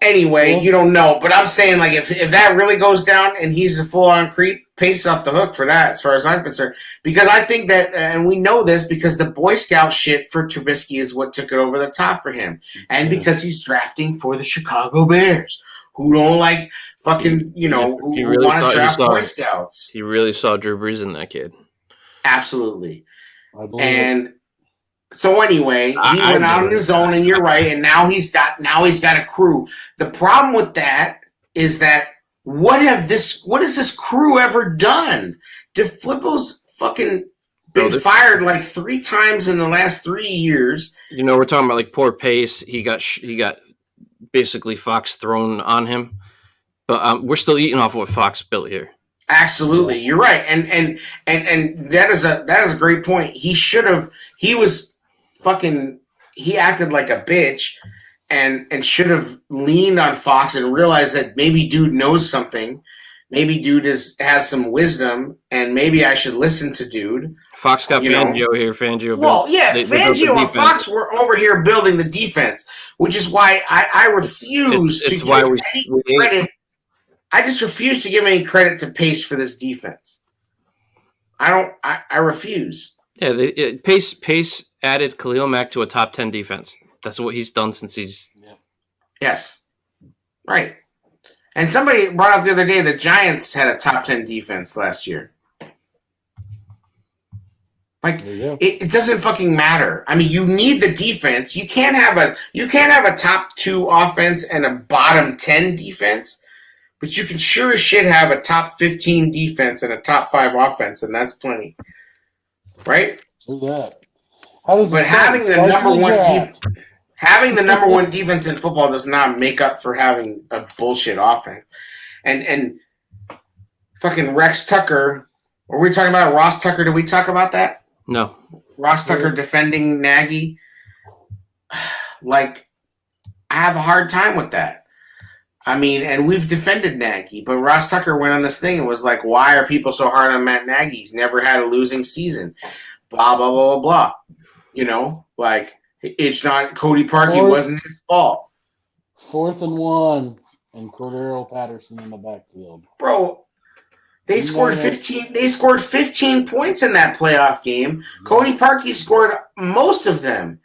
Anyway, you don't know, but I'm saying, like, if that really goes down and he's a full-on creep, Pace off the hook for that, as far as I'm concerned. Because I think that, and we know this, because the Boy Scout shit for Trubisky is what took it over the top for him. And because he's drafting for the Chicago Bears, who don't like fucking, who want to draft Boy Scouts.
He really saw Drew Brees in that kid.
Absolutely. And... So anyway, he went out on his own, and you're right. And now he's got a crew. The problem with that is that what has this crew ever done? DeFlippo's fucking been fired like 3 times in the last 3 years.
We're talking about like poor Pace. He got basically Fox thrown on him, but we're still eating off what Fox built here.
Absolutely, you're right, and that is a great point. He acted like a bitch and should have leaned on Fox and realized that maybe dude knows something. Maybe dude has some wisdom, and maybe I should listen to dude.
Fox got Fangio here. Fangio.
Fangio and Fox were over here building the defense, which is why I refuse to give any credit. I just refuse to give any credit to Pace for this defense. I refuse.
Yeah, Pace added Khalil Mack to a top 10 defense. That's what he's done since he's...
Yes. Right. And somebody brought up the other day the Giants had a top 10 defense last year. Like, it doesn't fucking matter. I mean, you need the defense. You can't have a top 2 offense and a bottom 10 defense, but you can sure as shit have a top 15 defense and a top 5 offense, and that's plenty. Right?
Do that.
But having the number one defense in football does not make up for having a bullshit offense. And fucking Rex Tucker, were we talking about Ross Tucker? Did we talk about that?
No.
Ross Tucker defending Nagy? Like, I have a hard time with that. I mean, and we've defended Nagy, but Ross Tucker went on this thing and was like, why are people so hard on Matt Nagy? He's never had a losing season. Blah, blah, blah, blah, blah. Like, it's not Cody Parkey wasn't his fault.
4th and 1, and Cordero Patterson in the backfield.
Bro, they scored 15. They scored 15 points in that playoff game. Cody Parkey scored most of them.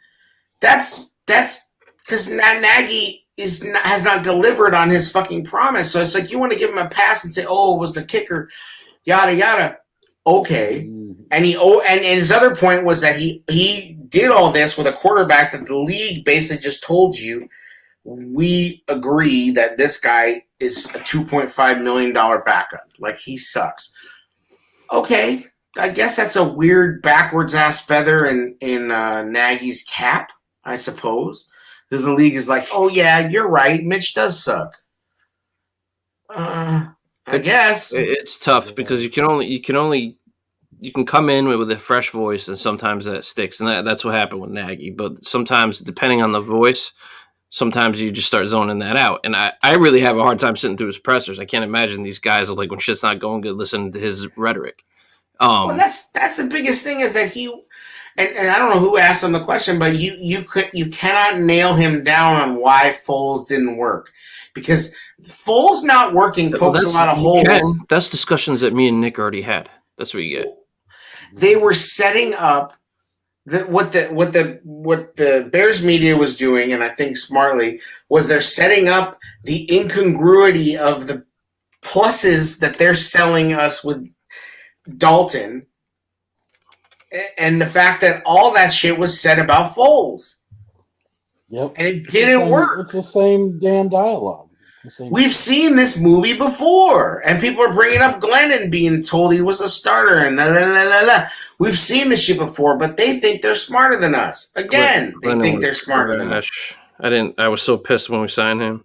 That's because Nagy has not delivered on his fucking promise. So it's like you want to give him a pass and say, "Oh, it was the kicker," yada yada. Okay, and his other point was that he did all this with a quarterback that the league basically just told you, we agree that this guy is a $2.5 million backup. Like, he sucks. Okay, I guess that's a weird backwards ass feather in Nagy's cap, I suppose. The league is like, oh yeah, you're right, Mitch does suck. I guess
it's tough because you can come in with a fresh voice, and sometimes that sticks, and that's what happened with Nagy. But sometimes, depending on the voice, sometimes you just start zoning that out. And I really have a hard time sitting through his pressers. I can't imagine these guys are like, when shit's not going good, listening to his rhetoric.
Well, that's the biggest thing is that he, and I don't know who asked him the question, but you cannot nail him down on why Foles didn't work, because Foles not working pokes a lot of holes.
That's discussions that me and Nick already had. That's what you get.
They were setting up what the Bears media was doing, and I think smartly, was they're setting up the incongruity of the pluses that they're selling us with Dalton, and the fact that all that shit was said about Foles.
Yep.
And it didn't work.
It's the same damn dialogue.
We've seen this movie before, and people are bringing up Glennon being told he was a starter, and la la la la la. We've seen this shit before, but they think they're smarter than us. Again, they think they're smarter than us.
I was so pissed when we signed him.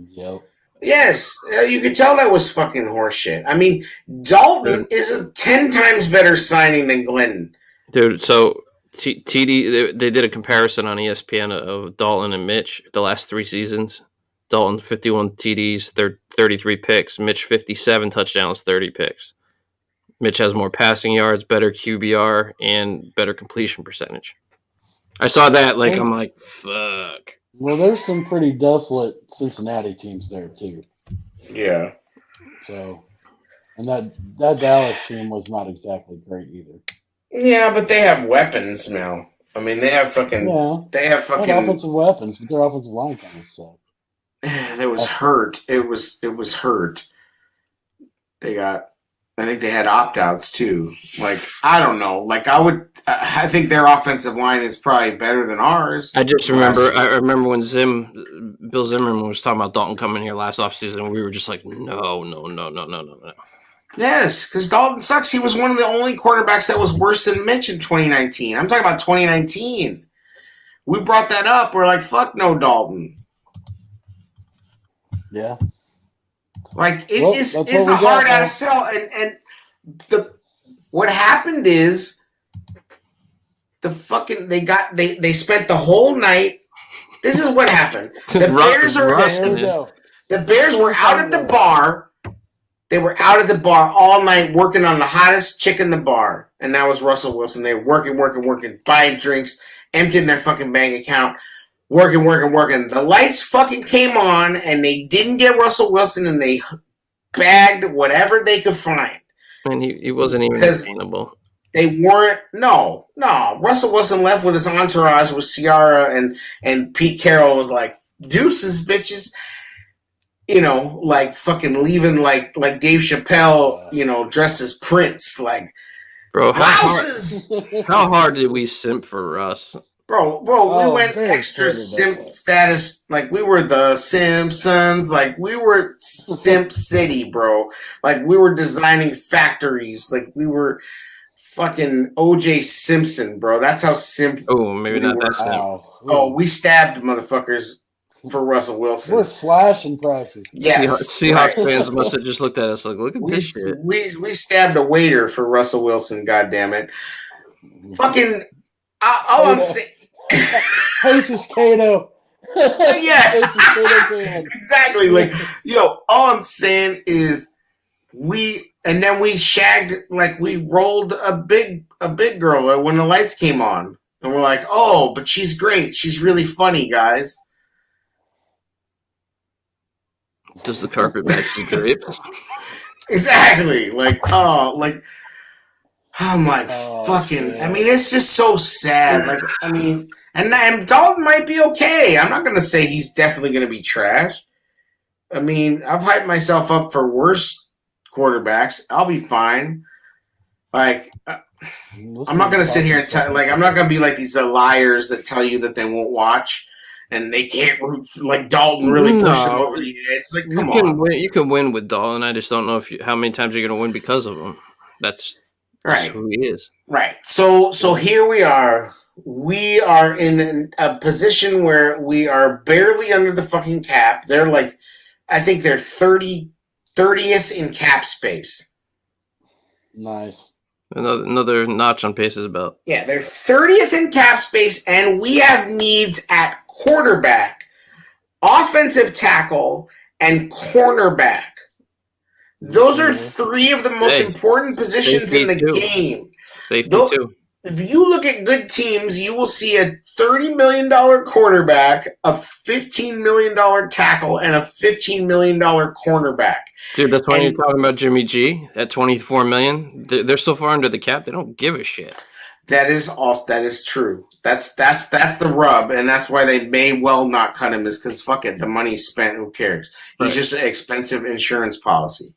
Yep.
Yes, you could tell that was fucking horseshit. I mean, Dalton is a 10 times better signing than Glennon.
Dude, so TD, they did a comparison on ESPN of Dalton and Mitch the last 3 seasons. Dalton 51 TDs, 33 picks. Mitch 57 touchdowns, 30 picks. Mitch has more passing yards, better QBR, and better completion percentage. I saw that, I'm like, fuck.
Well, there's some pretty desolate Cincinnati teams there too.
Yeah.
So, and that Dallas team was not exactly great either.
Yeah, but they have weapons now. I mean, they have fucking.
Yeah.
They have fucking
offensive weapons, but their offensive line kind of sucked.
It was hurt. It was hurt. I think they had opt-outs too. Like, I don't know. Like, I think their offensive line is probably better than ours.
I remember when Bill Zimmerman was talking about Dalton coming here last offseason, we were just like, no.
Yes, because Dalton sucks. He was one of the only quarterbacks that was worse than Mitch in 2019. I'm talking about 2019. We brought that up. We're like, fuck no, Dalton.
Yeah.
Like, it's a hard ass sell, and what happened is they spent the whole night. This is what happened. The Bears were out at the bar. They were out at the bar all night working on the hottest chick in the bar, and that was Russell Wilson. They were working, buying drinks, emptying their fucking bank account. Working. The lights fucking came on, and they didn't get Russell Wilson, and they bagged whatever they could find.
And he wasn't even attainable.
They weren't. No. Russell Wilson left with his entourage with Ciara and Pete Carroll was like, deuces, bitches. You know, like fucking leaving like Dave Chappelle, dressed as Prince. Like,
bro, how hard did we simp for Russ?
Bro, we went extra simp status. Like, we were the Simpsons. Like, we were Simp City, bro. Like, we were designing factories. Like, we were fucking O.J. Simpson, bro. That's how simp.
Oh, maybe not that simp.
Oh, we stabbed motherfuckers for Russell Wilson.
We're slashing prices.
Yes.
Seahawks fans must have just looked at us like, look at this shit.
We stabbed a waiter for Russell Wilson, goddammit. Fucking. All I'm saying.
Paces Cato.
Yeah. Exactly. Like, all I'm saying is we shagged, like, we rolled a big girl when the lights came on. And we're like, oh, but she's great. She's really funny, guys.
Does the carpet match the drapes?
Exactly. Like, oh, like, I'm like,
Oh,
fucking.
shit.
I mean, it's just so sad. Like, I mean, and Dalton might be okay. I'm not gonna say he's definitely gonna be trash. I mean, I've hyped myself up for worse quarterbacks. I'll be fine. Like, I'm not gonna sit here and tell. Like, I'm not gonna be like these liars that tell you that they won't watch and they can't root. Like Dalton really pushed them over the edge. Like, come on.
You can win with Dalton. I just don't know how many times you're going to win because of him. That's just
Right.
who he is.
Right. So here we are. We are in a position where we are barely under the fucking cap. They're like, I think they're 30th in cap space.
Nice.
Another notch on Pace's belt.
Yeah, they're 30th in cap space, and we have needs at quarterback, offensive tackle, and cornerback. Those are three of the most important positions in the game.
Safety too.
If you look at good teams, you will see a $30 million quarterback, a $15 million tackle, and a $15 million cornerback.
Dude, that's why you're talking about Jimmy G at $24 million. They're so far under the cap, they don't give a shit.
That is true. That's the rub, and that's why they may well not cut him. Is because fuck it, the money's spent. Who cares? He's just an expensive insurance policy,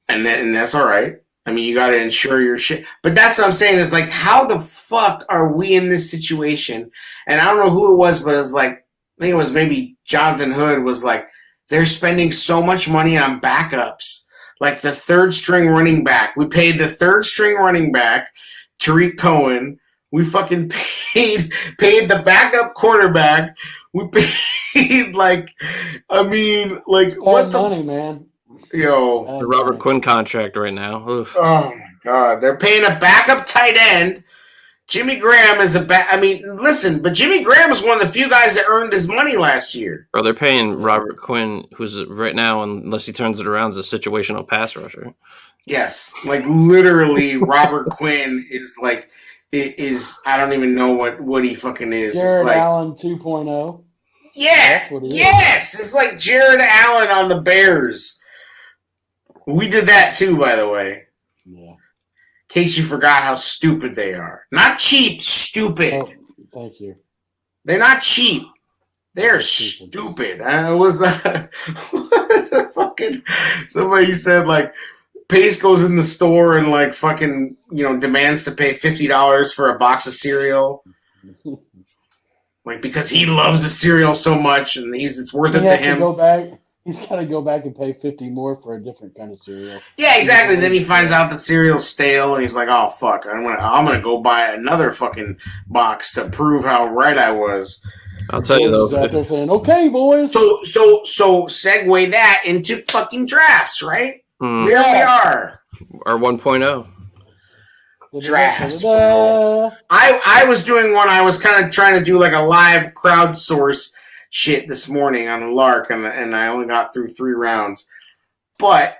and that's all right. I mean, you got to insure your shit. But that's what I'm saying is like, how the fuck are we in this situation? And I don't know who it was, but it was like, I think it was maybe Jonathan Hood was like, they're spending so much money on backups, like the third string running back. We paid the third string running back, Tariq Cohen. We fucking paid the backup quarterback. We paid what the
money, man.
Yo,
the Robert Quinn contract right now. Oof.
Oh my God, they're paying a backup tight end. Jimmy Graham is listen, but Jimmy Graham is one of the few guys that earned his money last year.
Bro, they're paying Robert Quinn, who's right now, unless he turns it around, is a situational pass rusher.
Yes, like literally, Robert Quinn is like I don't even know what he fucking is.
Jared
it's like,
Allen 2.0.
Yeah, yes, it's like Jared Allen on the Bears. We did that too, by the way.
Yeah.
In case you forgot how stupid they are. Not cheap, stupid.
Oh, thank you.
They're not cheap. They're stupid. It was a fucking somebody said like Pace goes in the store and like fucking demands to pay $50 for a box of cereal. Like because he loves the cereal so much and it's worth it to him.
He's got to go back and pay $50 more for a different kind of cereal.
Yeah, exactly. Then he finds out the cereal's stale, and he's like, "Oh fuck! I'm gonna go buy another fucking box to prove how right I was."
I'll tell you though.
They're saying, "Okay, boys."
So segue that into fucking drafts, right? Here we are.
Our 1.0
drafts. I was doing one. I was kind of trying to do like a live crowdsource shit this morning on a lark, and I only got through 3 rounds, but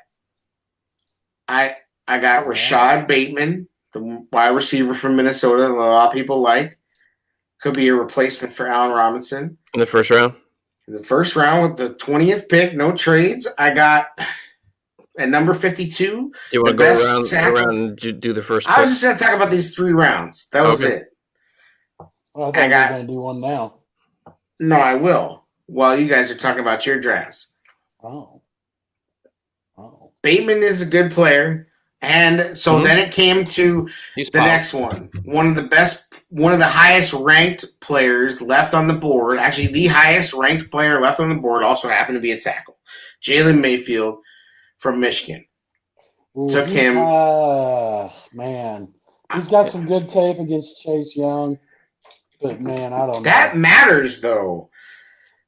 I got Rashad Bateman, the wide receiver from Minnesota that a lot of people like. Could be a replacement for Allen Robinson
in the first round.
In the first round with the 20th pick, no trades. I got at number 52.
Do you want to go around and do the first pick?
I was just going to talk about these 3 rounds. That was it.
Well, I thought you were going to do one now.
No, I will. While you guys are talking about your drafts.
Oh.
Bateman is a good player. And so then it came to next one. One of the highest ranked players left on the board. Actually, the highest ranked player left on the board also happened to be a tackle. Jalen Mayfield from Michigan. Took him.
Man. He's got some good tape against Chase Young. But man, I don't know.
That matters though.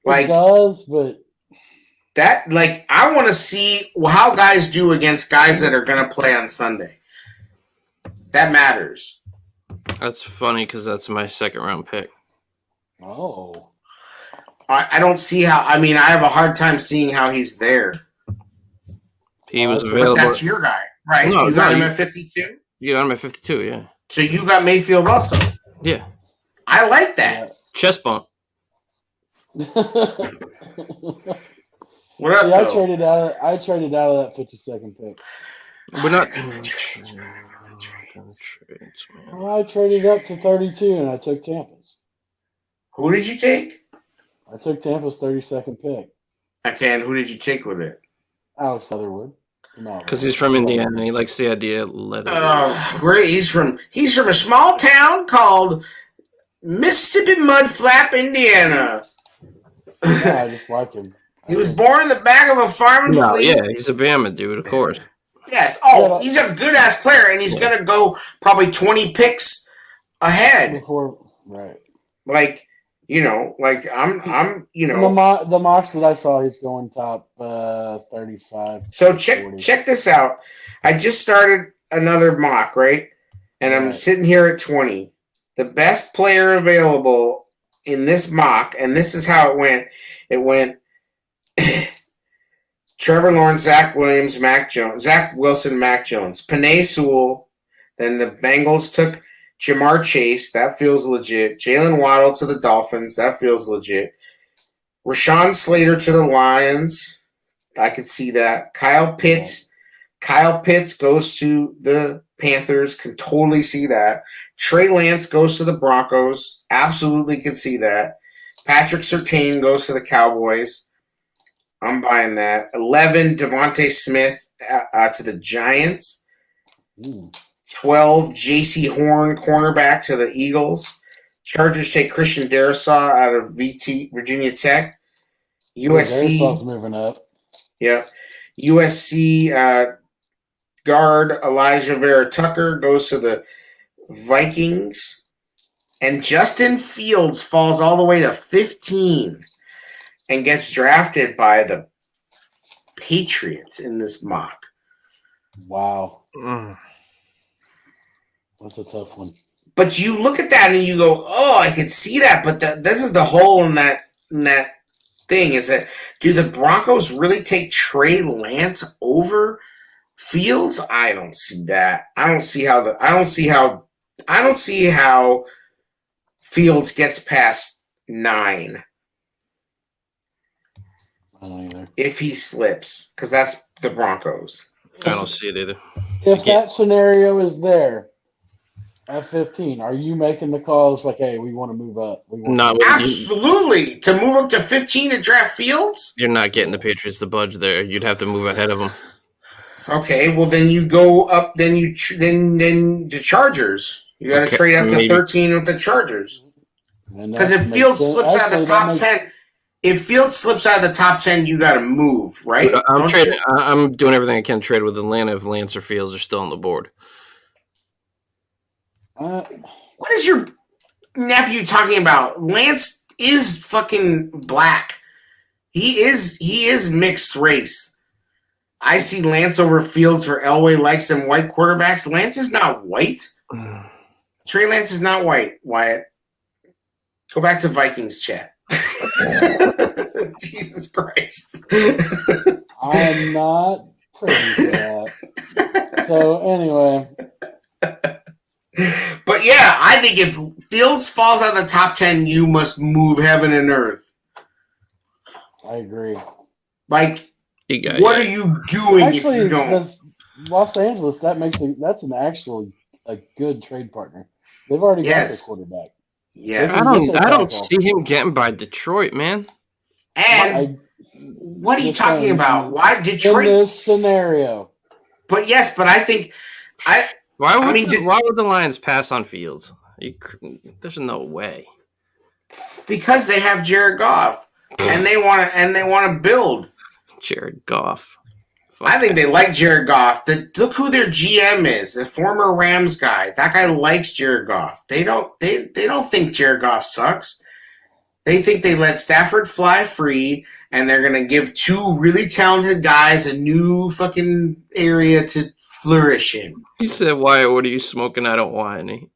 It does, but
I want to see how guys do against guys that are going to play on Sunday. That matters.
That's funny because that's my second round pick.
Oh.
I don't see how. I mean, I have a hard time seeing how he's there.
He was available.
But that's your guy, right? No, you got him at 52?
You got him at 52, yeah.
So you got Mayfield also?
Yeah.
I like that.
Chest bump.
What up,
I traded out of that 52nd pick.
We're not. Trades, man.
Well, I traded up to 32 and I took Tampa's.
Who did you take?
I took Tampa's 32nd pick.
Okay, and who did you take with it?
Alex Leatherwood. No,
Because he's from Indiana and he likes the idea of leather.
Great. He's from a small town called Mississippi Mudflap, Indiana.
Yeah, I just like him.
He was born in the back of a farming
No,
fleet.
yeah, he's a Bama dude, of course.
Yes. Oh, he's a good ass player, and he's gonna go probably 20 picks ahead.
Right.
Like, I'm
The mocks that I saw, he's going top 35.
So
40.
check this out. I just started another mock, right? And I'm
Right.
sitting here at 20. The best player available in this mock, and this is how it went. It went Trevor Lawrence, Zach Williams, Zach Wilson, Mac Jones, Penei Sewell. Then the Bengals took Jamar Chase. That feels legit. Jalen Waddle to the Dolphins. That feels legit. Rashawn Slater to the Lions. I could see that. Kyle Pitts goes to the Panthers. Can totally see that. Trey Lance goes to the Broncos. Absolutely can see that. Patrick Surtain goes to the Cowboys. I'm buying that. 11, Devontae Smith to the Giants. 12, J.C. Horn, cornerback to the Eagles. Chargers take Christian Darrisaw out of Virginia Tech. USC.
Darrisaw's moving up.
Yeah. USC guard Elijah Vera Tucker goes to the Vikings. And Justin Fields falls all the way to 15 and gets drafted by the Patriots in this mock.
Wow. That's a tough one.
But you look at that and you go, oh, I can see that. But this is the hole in that thing is that do the Broncos really take Trey Lance over Fields? I don't see that. I don't see how Fields gets past 9.
I don't either.
If he slips, because that's the Broncos.
I don't see it either.
If that scenario is there at 15, are you making the calls like, hey, we want to move up?
Absolutely. To move up to 15 to draft Fields?
You're not getting the Patriots to budge there. You'd have to move ahead of them.
Okay, well then you go up. Then then the Chargers. You got to trade up to 13 with the Chargers. Because if Fields slips out of the top 10, you got to move, right?
I'm doing everything I can to trade with Atlanta if Lance or Fields are still on the board.
What is your nephew talking about? Lance is fucking black. He is mixed race. I see Lance over Fields for Elway likes them white quarterbacks. Lance is not white. Trey Lance is not white, Wyatt. Go back to Vikings chat. Jesus Christ.
I'm not privy to that. So anyway.
But yeah, I think if Fields falls out of the top 10, you must move heaven and earth.
I agree.
Like, what are you doing if you don't?
Los Angeles, that's a good trade partner. They've already got their quarterback.
Yes.
I don't see him getting by Detroit, man.
And what are you talking about? Why Detroit?
In this scenario.
But yes, but I think
why would the Lions pass on Fields? There's no way.
Because they have Jared Goff, and they want to build.
Jared Goff.
I think they like Jared Goff. Look who their GM is, a former Rams guy. That guy likes Jared Goff. They don't think Jared Goff sucks. They think they let Stafford fly free, and they're gonna give 2 really talented guys a new fucking area to flourish in.
He said, "Wyatt, what are you smoking? I don't want any."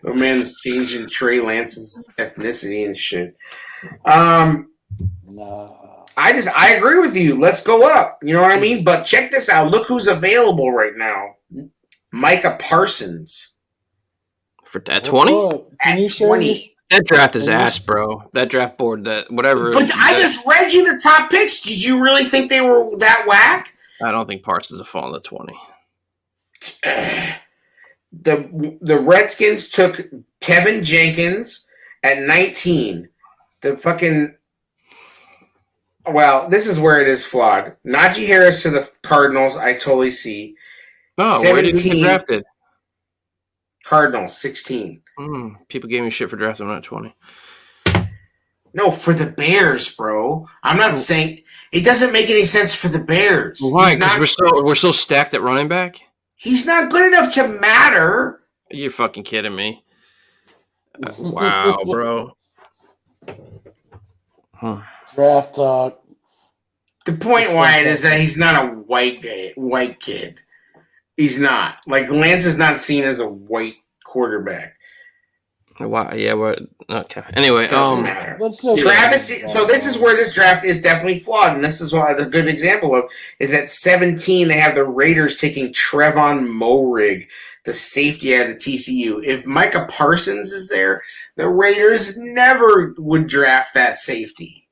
The man's changing Trey Lance's ethnicity and shit.
No.
I agree with you. Let's go up. You know what I mean? But check this out. Look who's available right now. Micah Parsons.
At 20?
At 20.
That draft is ass, bro. That draft board, that whatever.
But I just read you the top picks. Did you really think they were that whack?
I don't think Parsons will fall in the 20.
The Redskins took Tevin Jenkins at 19. The fucking this is where it is flawed. Najee Harris to the Cardinals, I totally see.
Oh, where did he
17.
get drafted?
Cardinals 16.
People gave me shit for drafting him at 20.
No, for the Bears, bro. I'm not saying it doesn't make any sense for the Bears.
Why? Because we're so stacked at running back.
He's not good enough to matter.
You're fucking kidding me. Wow, bro.
Draft talk.
The point, Wyatt, is that he's not a white kid. He's not. Like, Lance is not seen as a white quarterback.
Wow. Yeah. What? Okay. Anyway,
Doesn't matter.
Travis.
So this is where this draft is definitely flawed, and this is why the good example of is at 17 they have the Raiders taking Trevon Moehrig, the safety out of TCU. If Micah Parsons is there, the Raiders never would draft that safety.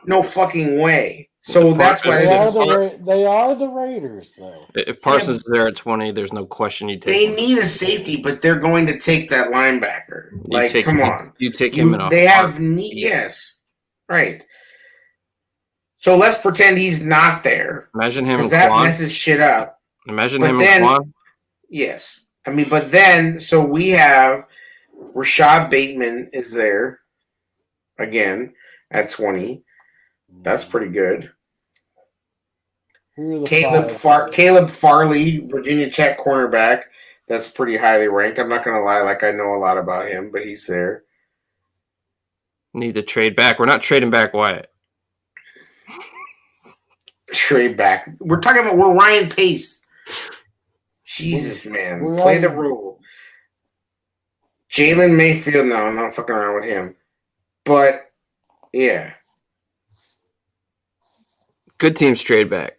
No fucking way. So that's why
they are the Raiders, though.
If Parsons is there at 20, there's no question you take
They
him.
need a safety, but they're going to take that linebacker. Come on.
You take him in.
They have need. Yes. Right. So let's pretend he's not there.
Imagine him and
that
Quan.
messes shit up.
Imagine him and Quan.
Yes. I mean, but then, so we have Rashad Bateman is there again at 20. That's pretty good. Caleb Farley, Virginia Tech cornerback. That's pretty highly ranked. I'm not going to lie, like I know a lot about him, but he's there.
Need to trade back. We're not trading back Wyatt.
Trade back. We're Ryan Pace. Jesus, man. Play the rule. Jalen Mayfield, no, I'm not fucking around with him. But, yeah.
Good teams trade back.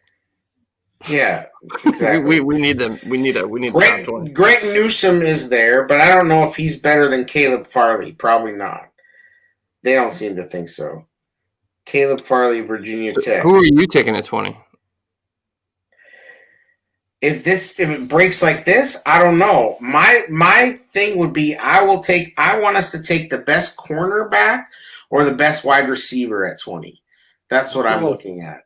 Yeah, exactly.
we need them. We need top 20.
Greg Newsome is there, but I don't know if he's better than Caleb Farley. Probably not. They don't seem to think so. Caleb Farley, Virginia Tech.
Who are you taking at 20?
If it breaks like this, I don't know. My thing would be I want us to take the best cornerback or the best wide receiver at 20. That's what I'm looking at.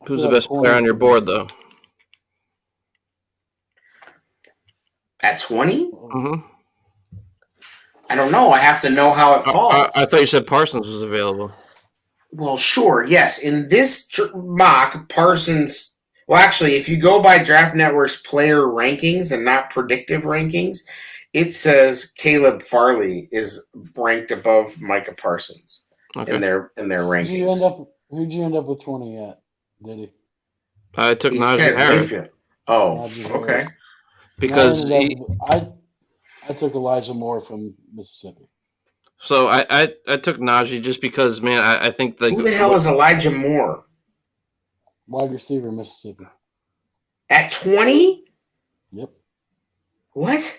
Who's the best player on your board, though?
At 20?
Mm-hmm.
I don't know. I have to know how it falls.
I thought you said Parsons was available.
Well, sure. Yes. In this mock, Parsons... Well, actually, if you go by Draft Network's player rankings and not predictive rankings, it says Caleb Farley is ranked above Micah Parsons in their rankings.
Who'd you end up with 20 at? Did he?
I took Najee Harris.
Oh, okay.
Because
I took Elijah Moore from Mississippi.
So I took Najee just because, man, I think
who the hell is Elijah Moore?
Wide receiver, Mississippi.
At 20?
Yep.
What?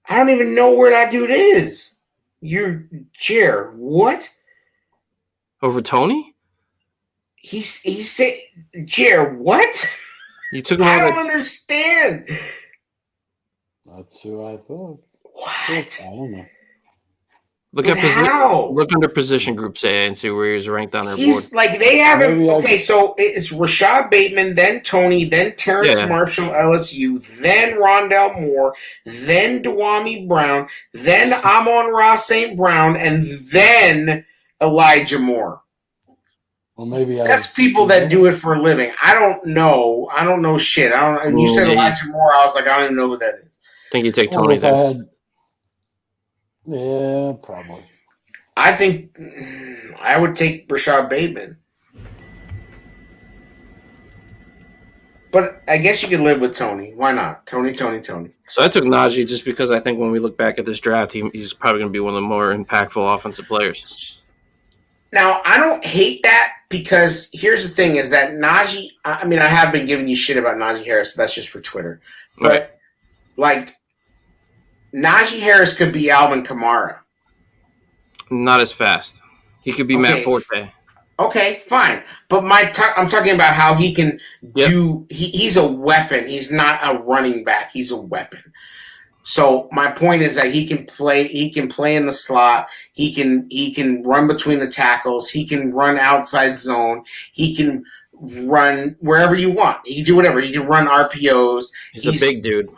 I don't even know where that dude is. Jer, what?
Over Tony?
He said, Jer, what?
You took him
I don't understand.
That's who I thought.
What?
I don't know.
Look under position groups A and see where he's ranked on their board.
Like they have him. Okay, so it's Rashad Bateman, then Tony, then Terrence Marshall, LSU, then Rondell Moore, then Dwami Brown, then Amon-Ra St. Brown, and then Elijah Moore.
Well, maybe
that's people that do it for a living. I don't know. I don't know shit. You said Elijah Moore. I was like, I don't even know who that is.
I think you take Tony there.
Yeah, probably.
I think I would take Rashad Bateman. But I guess you could live with Tony. Why not? Tony.
So I took Najee just because I think when we look back at this draft, he's probably going to be one of the more impactful offensive players.
Now, I don't hate that because here's the thing is that Najee, I mean, I have been giving you shit about Najee Harris, so that's just for Twitter. But, Najee Harris could be Alvin Kamara.
Not as fast. He could be Matt Forte.
Okay, fine. But I'm talking about how he can
Yep.
do. He's a weapon. He's not a running back. He's a weapon. So my point is that he can play. He can play in the slot. He can run between the tackles. He can run outside zone. He can run wherever you want. He can do whatever. He can run RPOs.
He's a big dude.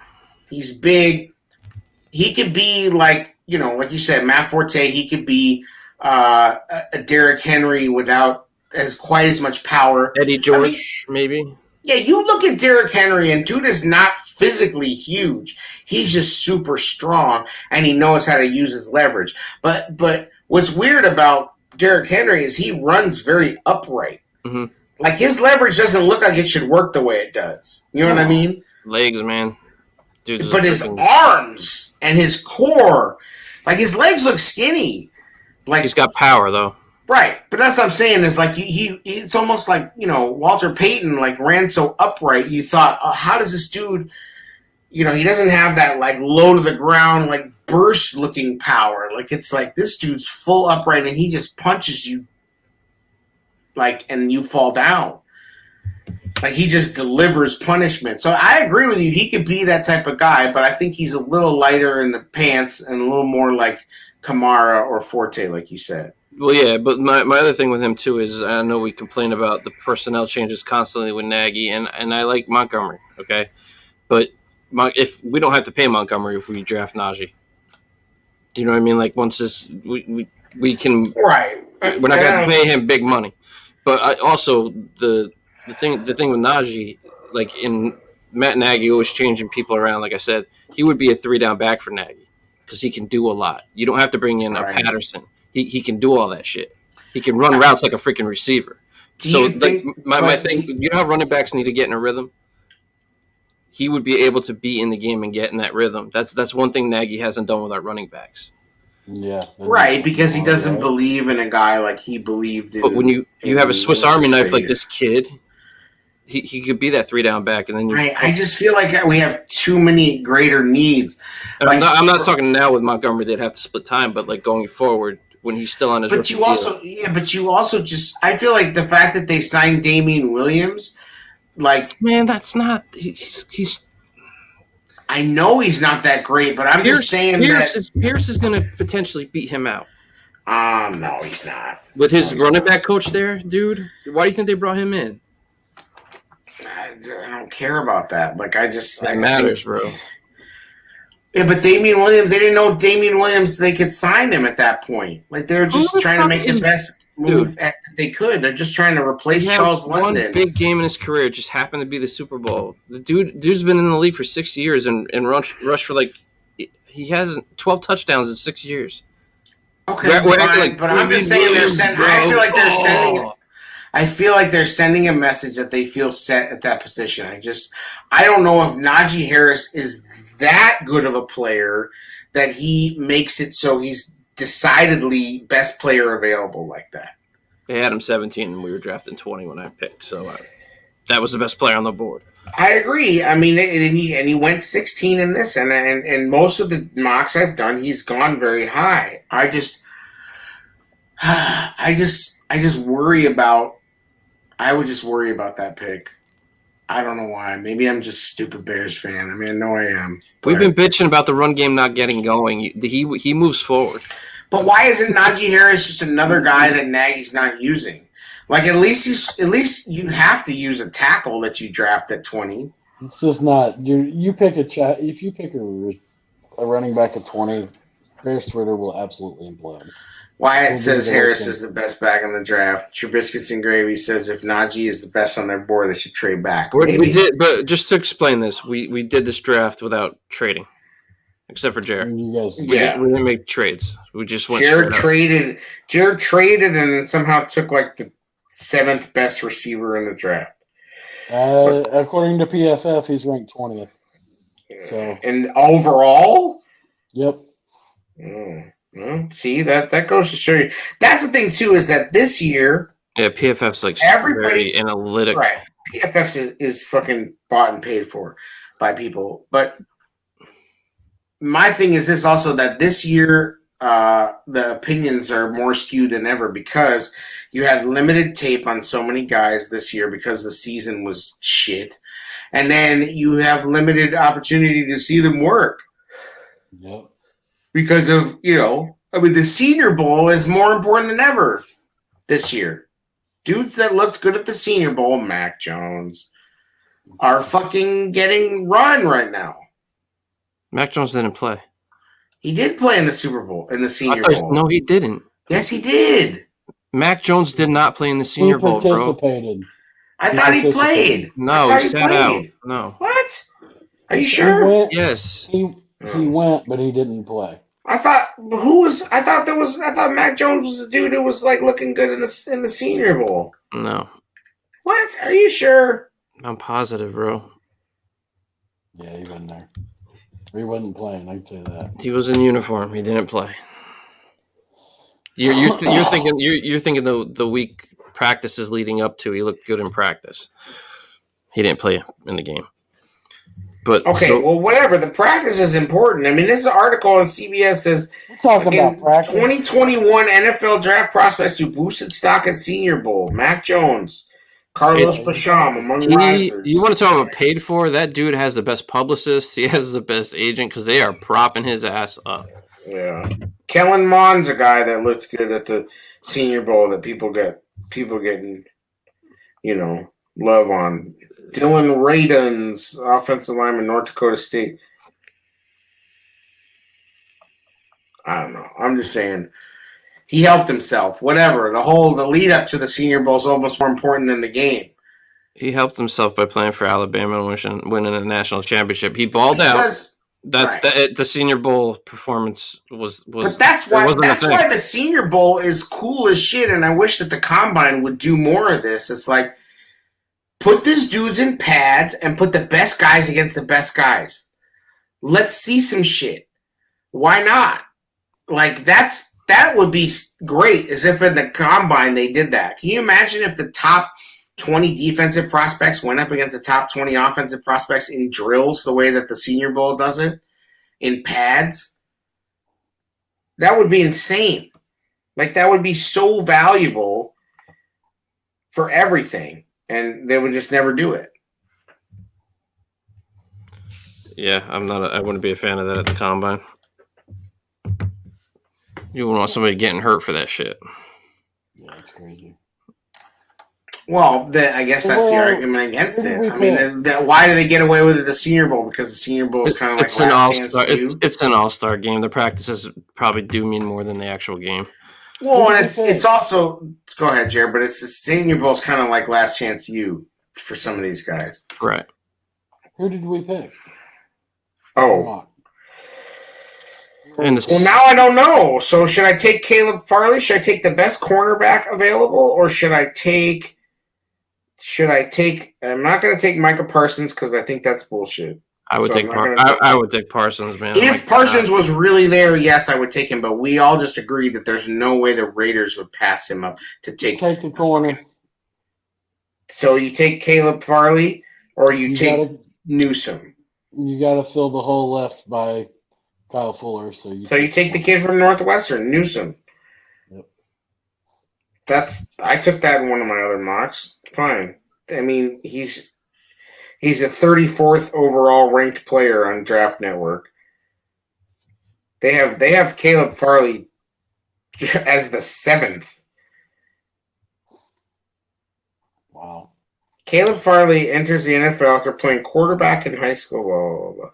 He's big. He could be like like you said, Matt Forte. He could be a Derrick Henry without as quite as much power.
Eddie George, maybe.
Yeah, you look at Derrick Henry, and dude is not physically huge. He's just super strong, and he knows how to use his leverage. But what's weird about Derrick Henry is he runs very upright.
Mm-hmm.
Like his leverage doesn't look like it should work the way it does. You know what I mean?
Legs, man. Dude,
but his arms and his core, like his legs look skinny. Like
he's got power though.
Right, but that's what I'm saying is like it's almost like Walter Payton like ran so upright. You thought, oh, how does this dude? He doesn't have that like low to the ground like burst looking power. Like it's like this dude's full upright and he just punches you, like, and you fall down. Like he just delivers punishment. So I agree with you. He could be that type of guy, but I think he's a little lighter in the pants and a little more like Kamara or Forte, like you said.
Well, yeah, but my other thing with him, too, is I know we complain about the personnel changes constantly with Nagy, and I like Montgomery, okay? But if we don't have to pay Montgomery if we draft Najee. Do you know what I mean? Like, once this, we can...
Right.
We're not going to pay him big money. But also, the thing with Najee, like, in Matt Nagy always changing people around, like I said, he would be a 3-down back for Nagy because he can do a lot. You don't have to bring in a Patterson. He can do all that shit. He can run routes like a freaking receiver. So my thing, you know how running backs need to get in a rhythm? He would be able to be in the game and get in that rhythm. That's one thing Nagy hasn't done with our running backs.
Yeah.
Right, because he doesn't believe in a guy like he believed in.
But when you have a Swiss Army knife like this kid, he could be that 3-down back, and then
I just feel like we have too many greater needs.
Like, I'm not talking now with Montgomery; they'd have to split time, but like going forward, when he's still on his.
But you also just I feel like the fact that they signed Damian Williams, like,
man, that's not he's.
I know he's not that great, but I'm just saying
Pierce is going to potentially beat him out.
No, he's not.
With his running back coach there, dude. Why do you think they brought him in?
I don't care about that. Like,
it matters, bro.
Yeah, but Damian Williams, they didn't know Damian Williams, they could sign him at that point. Like, they were just trying to make the best move they could. They're just trying to replace Charles London.
One big game in his career just happened to be the Super Bowl. The dude's been in the league for 6 years and rushed for like he has 12 touchdowns in 6 years.
Okay, but I'm just saying I feel like they're sending a message that they feel set at that position. I don't know if Najee Harris is that good of a player that he makes it so he's decidedly best player available like that.
They had him 17 and we were drafting 20 when I picked, so that was the best player on the board.
I agree. I mean, and he went 16 in this, and most of the mocks I've done, he's gone very high. I just worry about. I would just worry about that pick. I don't know why. Maybe I'm just a stupid Bears fan. I mean, I know I am.
We've been bitching about the run game not getting going. He moves forward.
But why isn't Najee Harris just another guy that Nagy's not using? Like, at least you have to use a tackle that you draft at 20.
It's just not you pick if you pick a running back at 20, Bears Twitter will absolutely implode.
Wyatt says Harris is the best back in the draft. Trubiscuits and Gravy says if Najee is the best on their board, they should trade back.
We did, but just to explain this, we did this draft without trading, except for Jared.
You guys,
we didn't make trades. We just went.
Jared traded, and then somehow took like the 7th best receiver in the draft.
According to PFF, he's ranked 20th. So,
and overall,
yep.
Well, see, that goes to show you. That's the thing too, is that this year,
PFF's like
everybody's
very analytic.
Right. PFF is fucking bought and paid for by people. But my thing is this also, that this year the opinions are more skewed than ever because you had limited tape on so many guys this year because the season was shit. And then you have limited opportunity to see them work.
Yep.
Because of, the Senior Bowl is more important than ever this year. Dudes that looked good at the Senior Bowl, Mac Jones, are fucking getting run right now.
Mac Jones didn't play.
He did play in the Super Bowl, in the Senior Bowl.
No, he didn't.
Yes, he did.
Mac Jones did not play in the Senior Bowl, bro.
Participated.
I thought he played.
No, he sat out. No.
What? Are you sure?
Yes.
He went, but he didn't play.
I thought Mac Jones was the dude who was like looking good in the Senior Bowl.
No.
What? Are you sure?
I'm positive, bro.
Yeah, he wasn't there. He wasn't playing. I can say that.
He was in uniform. He didn't play. You're thinking the week practices leading up to. He looked good in practice. He didn't play in the game. But
okay, well, whatever. The practice is important. I mean, this article on CBS says
we're talking about practice.
2021 NFL draft prospects who boosted stock at Senior Bowl. Mac Jones, Carlos Basham among risers.
You want to talk about paid for? That dude has the best publicist. He has the best agent because they are propping his ass up.
Yeah, Kellen Mond's a guy that looks good at the Senior Bowl that people getting, love on. Dylan Radins, offensive lineman, North Dakota State. I don't know. I'm just saying he helped himself. Whatever. The lead up to the Senior Bowl is almost more important than the game.
He helped himself by playing for Alabama and winning a national championship. He balled out. The Senior Bowl performance was.
But that's why the Senior Bowl is cool as shit, and I wish that the Combine would do more of this. It's like, put these dudes in pads and put the best guys against the best guys. Let's see some shit. Why not? Like, that would be great, as if in the Combine they did that. Can you imagine if the top 20 defensive prospects went up against the top 20 offensive prospects in drills the way that the Senior Bowl does it? In pads? That would be insane. Like, that would be so valuable for everything. And they would just never do it.
Yeah, I wouldn't be a fan of that at the Combine. You wouldn't want somebody getting hurt for that shit.
Yeah, it's crazy.
Well, I guess that's the argument against it. I mean, why do they get away with it the Senior Bowl? Because the Senior Bowl is kind of like last chance to do.
It's an all-star game. The practices probably do mean more than the actual game.
Well, and it's also – go ahead, Jared, but it's the Senior Bowl is kind of like last chance you for some of these guys.
Right.
Who did we pick?
Oh.
Well,
now I don't know. So should I take Caleb Farley? Should I take the best cornerback available? Or should I take – I'm not going to take Micah Parsons because I think that's bullshit.
I would take Parsons, man.
If Parsons was really there, yes, I would take him. But we all just agreed that there's no way the Raiders would pass him up to take
the corner.
So you take Caleb Farley or you take Newsome.
You got to fill the hole left by Kyle Fuller. So you
take the kid from Northwestern, Newsome.
Yep.
I took that in one of my other mocks. Fine. I mean, he's the 34th overall ranked player on Draft Network. They have Caleb Farley as the 7th.
Wow.
Caleb Farley enters the NFL after playing quarterback in high school. Blah, blah, blah.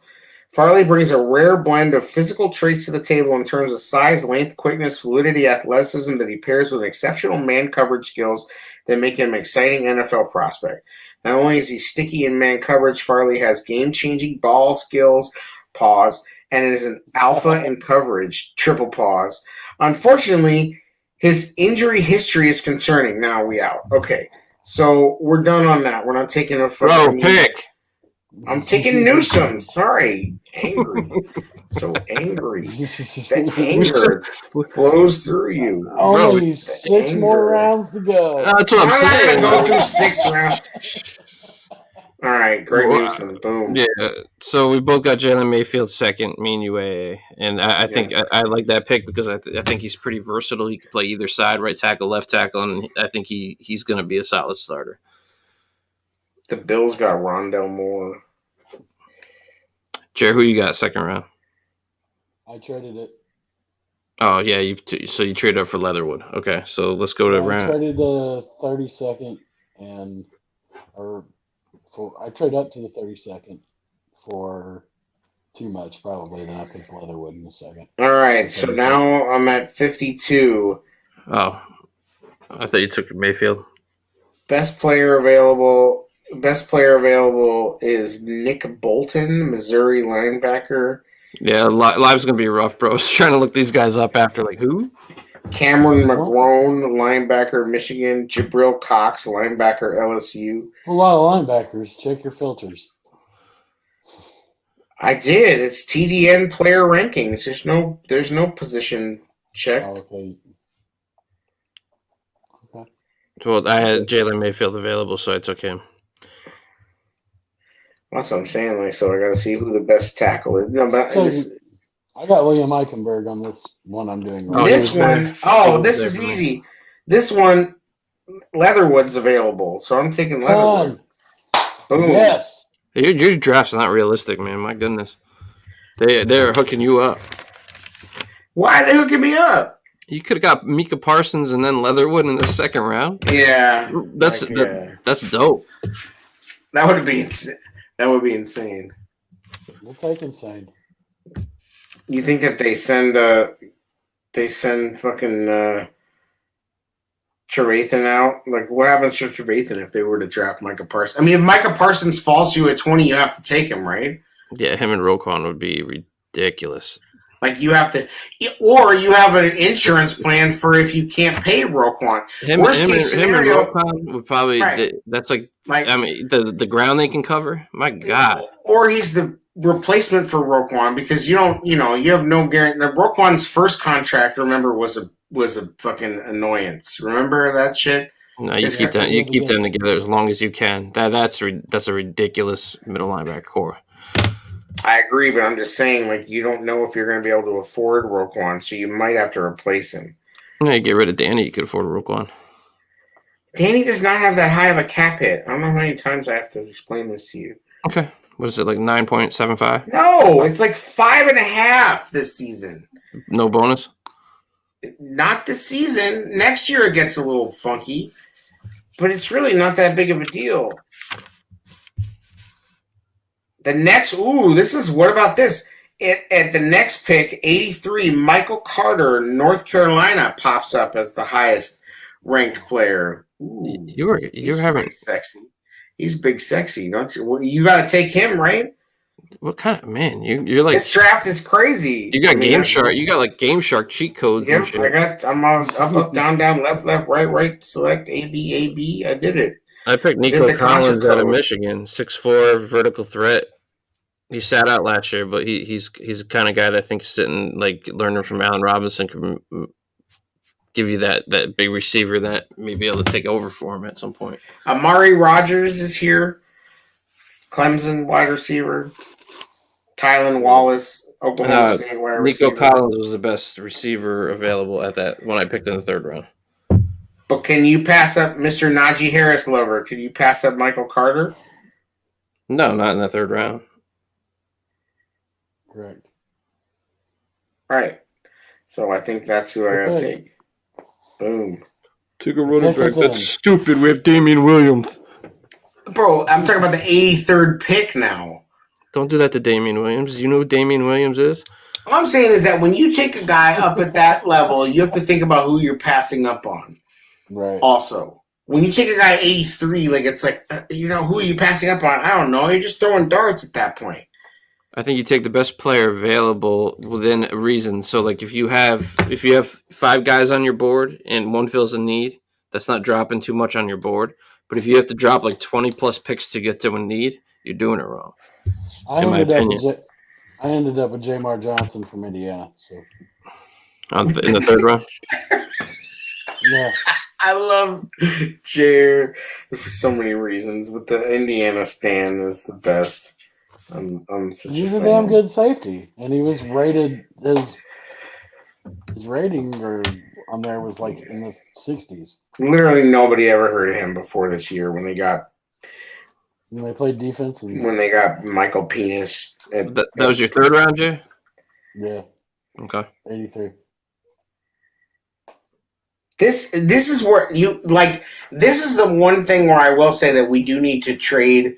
Farley brings a rare blend of physical traits to the table in terms of size, length, quickness, fluidity, athleticism that he pairs with exceptional man coverage skills that make him an exciting NFL prospect. Not only is he sticky in man coverage, Farley has game-changing ball skills, and is an alpha in coverage, triple pause. Unfortunately, his injury history is concerning. Now we out. Okay, so we're done on that. We're not taking a
photo. Pick.
I'm taking Newsome. Sorry. Angry. So angry. The anger flows through you.
Only 6 more rounds to go.
That's what I'm saying.
I'm not going to go through 6 rounds. All right, Greg
Well,
Newsom. Boom.
Yeah, so we both got Jalen Mayfield second, me and you AA. And I think I like that pick because I think he's pretty versatile. He can play either side, right tackle, left tackle, and I think he's going to be a solid starter.
The Bills got Rondell Moore.
Jared, who you got second round?
I traded it.
Oh, yeah, so you traded up for Leatherwood. Okay, so let's go to
I
round.
traded the 32nd I trade up to the 32nd for too much probably. Then I pick Leatherwood in the second.
All right, so now I'm at 52.
Oh, I thought you took Mayfield.
Best player available is Nick Bolton, Missouri linebacker.
Yeah, live's going to be rough, bro. I was trying to look these guys up after, like, who?
Cameron McGrone, linebacker, Michigan. Jabril Cox, linebacker, LSU.
A lot of linebackers. Check your filters.
I did. It's TDN player rankings. There's no position checked.
Oh, okay.
Well, I had Jalen Mayfield available, so I took him.
That's what I'm saying. Like, so I got to see who the best tackle is. No, but
I got William Eichenberg on this one I'm doing.
Oh,
this is easy. This one, Leatherwood's available, so I'm taking Leatherwood. Boom.
Yes.
Your draft's not realistic, man. My goodness, they're hooking you up.
Why are they hooking me up?
You could have got Micah Parsons and then Leatherwood in the second round.
Yeah,
that's dope.
That would be insane. That would be insane.
We'll take insane.
You think that they send fucking Trevathan out? Like, what happens to Trevathan if they were to draft Micah Parsons? I mean, if Micah Parsons falls to you at 20, you have to take him, right?
Yeah, him and Roquan would be ridiculous.
Like, you have to, or you have an insurance plan for if you can't pay Roquan. Worst case scenario,
him and Roquan would probably, right. That's like I mean, the ground they can cover. My God.
Or he's the replacement for Roquan because you have no guarantee. Roquan's first contract, remember, was a fucking annoyance. Remember that shit?
No, you keep them together as long as you can. That's a ridiculous middle linebacker core.
I agree, but I'm just saying, like, you don't know if you're going to be able to afford Roquan, so you might have to replace him.
Yeah, you get rid of Danny, you could afford Roquan.
Danny does not have that high of a cap hit. I don't know how many times I have to explain this to you.
Okay. What is it, like 9.75?
No, it's like 5.5 this season.
No bonus?
Not this season. Next year it gets a little funky, but it's really not that big of a deal. What about this? At the next pick, 83, Michael Carter, North Carolina, pops up as the highest ranked player. Ooh,
you're having
sexy. He's big sexy, don't you? Well, you got to take him, right?
What kind of man? You're like
this draft is crazy.
You got Game Shark. You got like Game Shark cheat codes.
Yeah,
and shit.
I'm on up, down, left, right, select A, B. I did it.
I picked Nico Collins out of Michigan, 6'4", vertical threat. He sat out last year, but he's the kind of guy that I think sitting like learning from Allen Robinson can give you that big receiver that may be able to take over for him at some point.
Amari Rogers is here. Clemson wide receiver. Tylan Wallace, Oklahoma State wide receiver.
Nico Collins was the best receiver available at that when I picked in the third round.
But can you pass up Mr. Najee Harris lover? Can you pass up Michael Carter?
No, not in the third round.
Correct.
Right. So I think that's who I gotta take. Boom.
Took a running back. That's stupid. We have Damian Williams.
Bro, I'm talking about the 83rd pick now.
Don't do that to Damian Williams. You know who Damian Williams is?
All I'm saying is that when you take a guy up at that level, you have to think about who you're passing up on.
Right.
Also, when you take a guy 83, like it's like, who are you passing up on? I don't know. You're just throwing darts at that point.
I think you take the best player available within reason. So, like, if you have 5 guys on your board and one fills a need, that's not dropping too much on your board. But if you have to drop like 20 plus picks to get to a need, you're doing it wrong.
I ended up with Jamar Johnson from Indiana. So
in the third round.
Yeah.
I love Jair for so many reasons, but the Indiana Stan is the best. I'm such
He's
a
a
fan.
damn good safety, and he was rated his rating on there was like in the 60s.
Literally nobody ever heard of him before this year when they got
When they played defense, and
Michael Penis.
That was your third round, Jay?
yeah,
Okay.
83.
This is where you like. This is the one thing where I will say that we do need to trade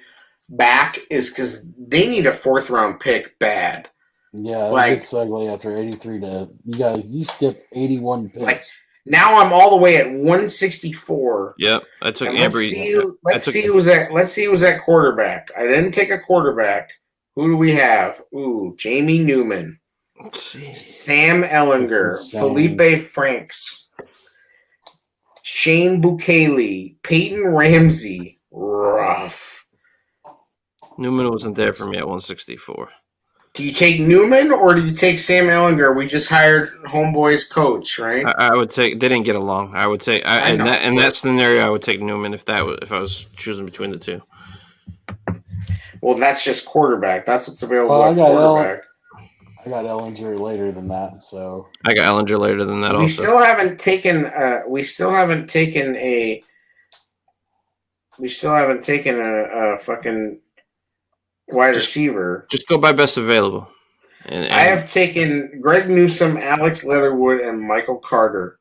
back is because they need a 4th round pick bad.
Yeah,
Like-
it gets ugly after 83 to you skip 81 picks.
Like, now I'm all the way at 164.
Yep. I took
And let's
Ambry.
see who's at quarterback. I didn't take a quarterback. Who do we have? Ooh, Jamie Newman,
Let's see.
Sam Ellinger,
Sam.
Felipe Franks, Shane Bukele, Peyton Ramsey. Rough.
Newman wasn't there for me at 164.
Do you take Newman or do you take Sam Ellinger? We just hired Homeboy's coach, right?
I would take. They didn't get along. I would take. In that scenario, I would take Newman if I was choosing between the two.
Well, that's just quarterback. That's what's available
Well,
at quarterback.
I got Ellinger later than that, so
I got Ellinger later than that.
We
also,
still haven't taken. We still haven't taken a fucking wide receiver.
just go by best available. And
I have taken Greg Newsome, Alex Leatherwood, and Michael Carter.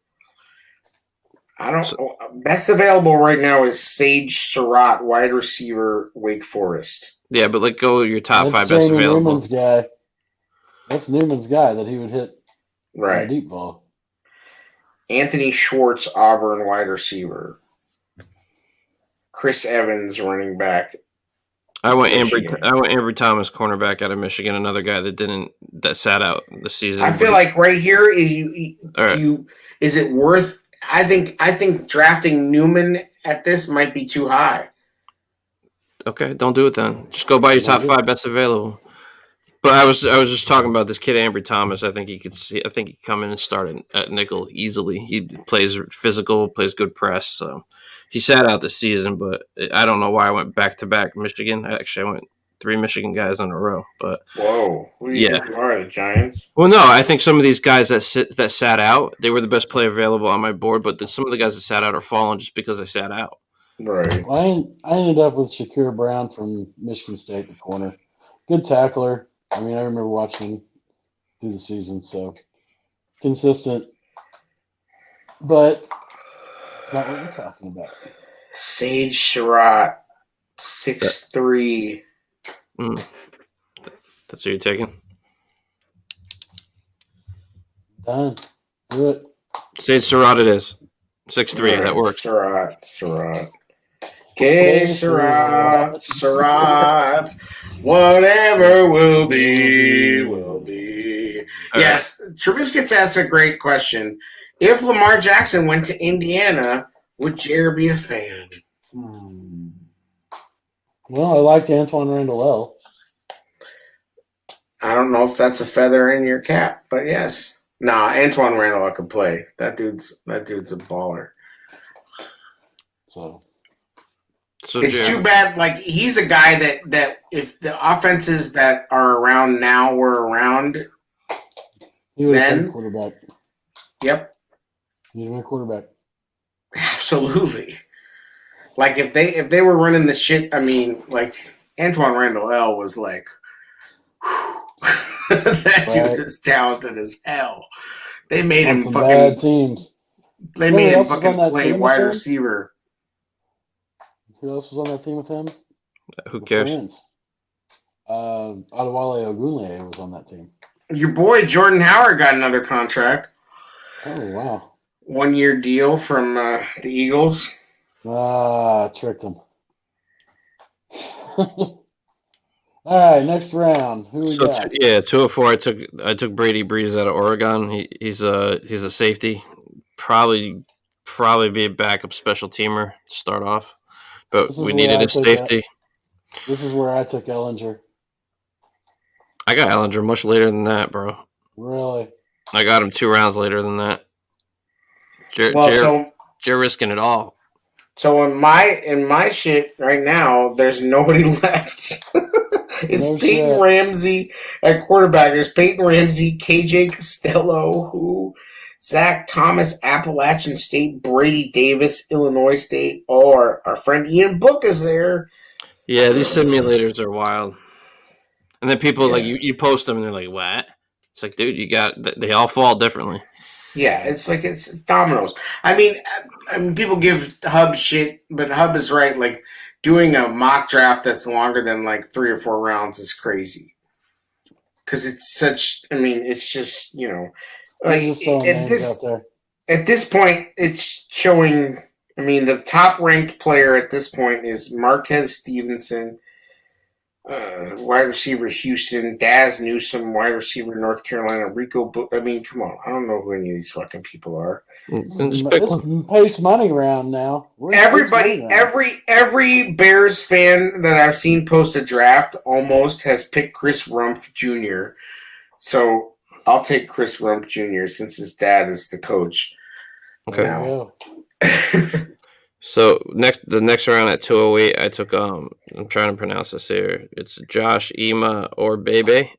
Best available right now is Sage Surratt, wide receiver, Wake Forest.
yeah, but like go your top
that's
5 best
Jamie
available.
Newman's guy. That's Newman's guy that he would hit on a
Right.
deep ball.
Anthony Schwartz, Auburn, wide receiver. Chris Evans, running back.
I went
Michigan.
Ambry Thomas, cornerback out of Michigan, another guy that sat out the season.
I feel like right here is
All right.
is it worth? I think drafting Newman at this might be too high.
Okay, don't do it then. Just go by your top 5 best available. But I was just talking about this kid Ambry Thomas. I think he could come in and start at nickel easily. He plays physical, plays good press. So he sat out this season, but I don't know why I went back to back Michigan. Actually, I went 3 Michigan guys in a row. But
Whoa, who do you think you are, the Giants?
well, no, I think some of these guys that sat out, they were the best player available on my board. But some of the guys that sat out are falling just because they sat out.
Right.
I ended up with Shakir Brown from Michigan State, the corner. Good tackler. I mean, I remember watching him through the season, so consistent. But it's not what we're talking about.
Sage Surratt, 6'3".
That's who you're taking.
Done. Do it.
Sage Surratt it is. 6'3",
Right,
that works.
Surratt. Okay, Surratt. Whatever will be, will be.
All
Yes, Trubisky asks a great question. If Lamar Jackson went to Indiana, would Jair be a fan?
Well, I liked Antoine Randall L.
I don't know if that's a feather in your cap, but yes. Nah, Antoine Randall could play. That dude's a baller.
So
It's
Jair-
too bad. Like he's a guy that if the offenses that are around now were around,
he would have
Then-
been quarterback.
yep,
He would have been quarterback.
absolutely. Like if they were running the shit, I mean, like Antoine Randall L was like, that
Right.
dude is talented as hell. They made
On
him
some
fucking.
bad teams.
They
You know
made
who
him
else was
fucking
on that
play
team with
wide
him?
receiver.
Who else was on that team with him?
Who cares?
Twins. Adewale Ogunleye was on that team.
Your boy Jordan Howard got another contract,
Oh, wow.
1 year deal from the Eagles.
Tricked him. All right, next round. Who we
So
got?
204. I took Brady Breeze out of Oregon. He's a safety. Probably be a backup special teamer to start off, but
This is
we
where
needed
I
a
took
safety.
This is where I took Ellinger.
I got Ellinger much later than that, bro.
Really?
I got him 2 rounds later than that.
Well, so
you're risking it all.
So in my shit right now, there's nobody left. It's
No
Peyton
shit.
Ramsey at quarterback. There's Peyton Ramsey, KJ Costello, Zach Thomas, Appalachian State, Brady Davis, Illinois State. Oh, our friend Ian Book is there.
Yeah, these simulators are wild. And then people like
Yeah.
you post them and they're like, "What?" It's like, dude, they all fall differently.
Yeah, it's like it's dominoes. I mean, people give Hub shit, but Hub is right. Like doing a mock draft that's longer than like 3 or 4 rounds is crazy. Because it's such. I mean, it's just
They're
like
just throwing
at
names
this
out there.
at this point, it's showing. I mean, the top ranked player at this point is Marquez Stevenson, wide receiver Houston, Daz Newsome, wide receiver North Carolina, Rico. I mean, come on, I don't know who any of these fucking people are.
And just pick one.
It's Pace Money round now. We're in Pace
Everybody,
Money round.
every Bears fan that I've seen post a draft almost has picked Chris Rumpf Jr. So I'll take Chris Rumpf Jr. since his dad is the coach.
Okay.
There you
Now.
So the next round at 208, I took I'm trying to pronounce this here. It's Josh Ema or Bebe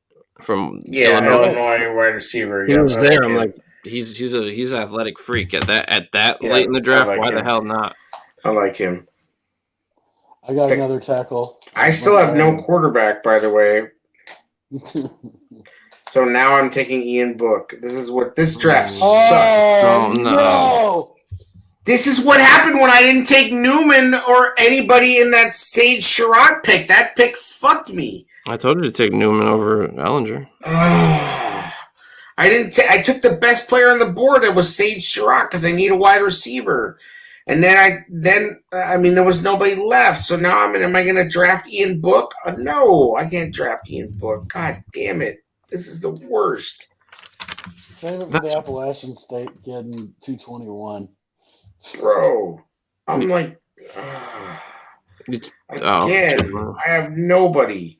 from
Yeah,
Illinois.
Illinois wide receiver.
He
Yeah,
was
I
there.
like
I'm
him.
like, he's an athletic freak at that
Yeah,
late in the draft.
I like
Why the
him.
hell not?
I like him.
I got another tackle.
I still have no quarterback, by the way. So now I'm taking Ian Book. This draft sucks.
Oh,
no.
This is what happened when I didn't take Newman or anybody in that Sage Sherrod pick. That pick fucked me.
I told you to take Newman over Ellinger.
I didn't. I took the best player on the board. It was Sage Sherrod because I need a wide receiver. And then there was nobody left. So now am I going to draft Ian Book? No, I can't draft Ian Book. God damn it. This is the worst.
Save it for the Appalachian State kid in 221.
Bro, I'm like, again, I have nobody.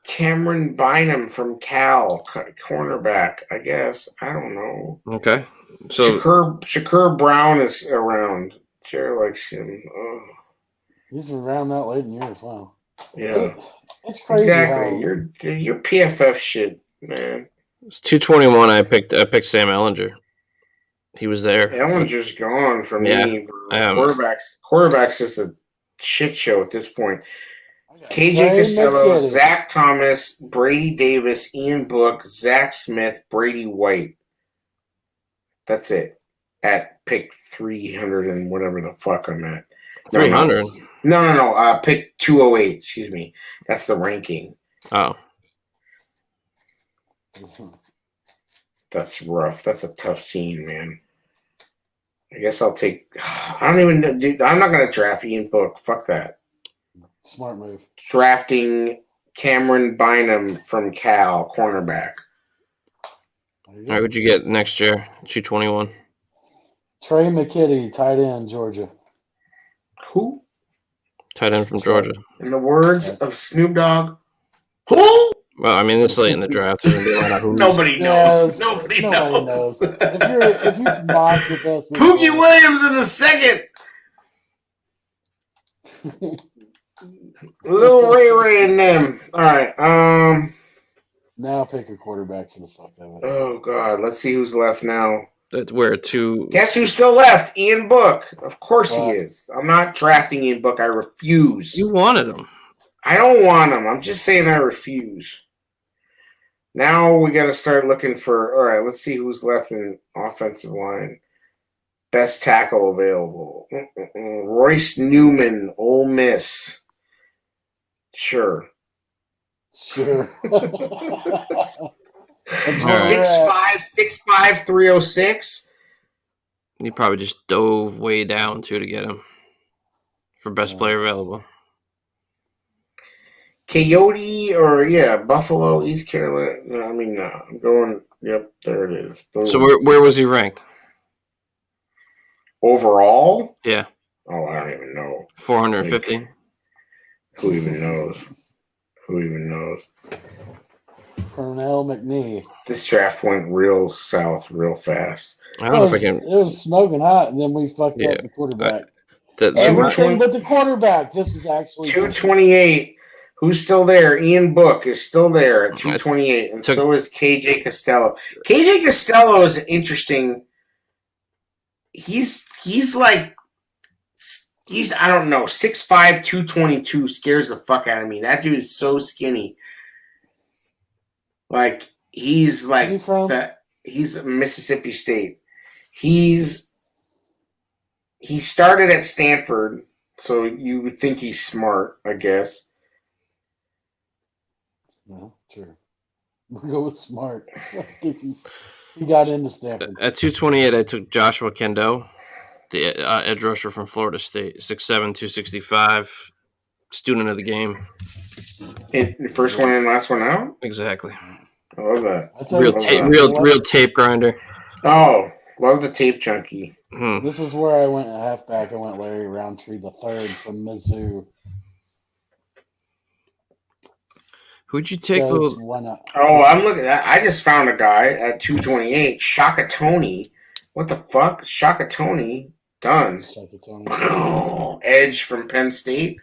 Cameron Bynum from Cal, cornerback, I guess. I don't know.
Okay. So
Shakur Brown is around. Jerry likes him.
He's around that late in years. Wow.
Yeah.
It's crazy.
Exactly. Your PFF shit, man.
it's 221. I picked Sam Ellinger. He was there.
Ellinger's gone from me. Quarterback's just a shit show at this point. KJ Costello, Zach Thomas, Brady Davis, Ian Book, Zach Smith, Brady White. That's it. At pick 300 and whatever the fuck I'm at.
300?
No. Pick 208, excuse me. That's the ranking.
Oh.
That's rough. That's a tough scene, man. I guess I'll take. I don't even know. Dude, I'm not going to draft Ian Book. Fuck that.
Smart move.
Drafting Cameron Bynum from Cal, cornerback.
All right, what'd you get next year? 221.
Trey McKitty, tight end, Georgia.
Who?
Tight end from Georgia.
In the words of Snoop Dogg, who?
Well, I mean, this late in the draft, there's gonna be a lot of who's.
Nobody knows.
Yes,
Nobody knows.
If you mock with us,
Pookie Williams in the second. Lil Ray and them. All right.
Now pick a quarterback for the fuck of it.
Oh God. Let's see who's left now.
That's where two.
Guess who's still left? Ian Book. Of course he is. I'm not drafting Ian Book. I refuse.
You wanted him.
I don't want him. I'm just saying I refuse. Now we got to start looking for. All right. Let's see who's left in offensive line. Best tackle available. Royce Newman, Ole Miss. Sure. 6'5", 306.
You probably just dove way down too to get him for best player available.
Coyote Buffalo, East Carolina. No, I mean, no. I'm going. Yep, there it is. Boom.
So where was he ranked?
Overall?
Yeah.
Oh, I don't even know.
450.
Who even knows?
Pernell McNee.
This draft went real south real fast.
I don't know if I can.
It was smoking hot, and then we fucked
Yeah.
up the quarterback.
That's
Everything but the quarterback. This is actually
228. Who's still there? Ian Book is still there at 228, and so is KJ Costello. KJ Costello is interesting. He's I don't know, 6'5", 222 scares the fuck out of me. That dude is so skinny. Like he's like
Where's he from?
that. He's Mississippi State. He started at Stanford, so you would think he's smart, I guess.
No, sure. We'll go with smart. he got into Stanford.
At 228, I took Joshua Kendo, the edge rusher from Florida State, 6'7", 265, student of the game.
First one in, last one out?
Exactly.
I love that.
Real tape grinder.
Oh, love the tape junkie.
This is where I went at halfback. I went Larry Roundtree the third from Mizzou.
Who'd you take?
Why not?
Oh, I'm looking at. I just found a guy at 228, Shaka Tony. What the fuck, Shaka Tony? Done. Edge from Penn State.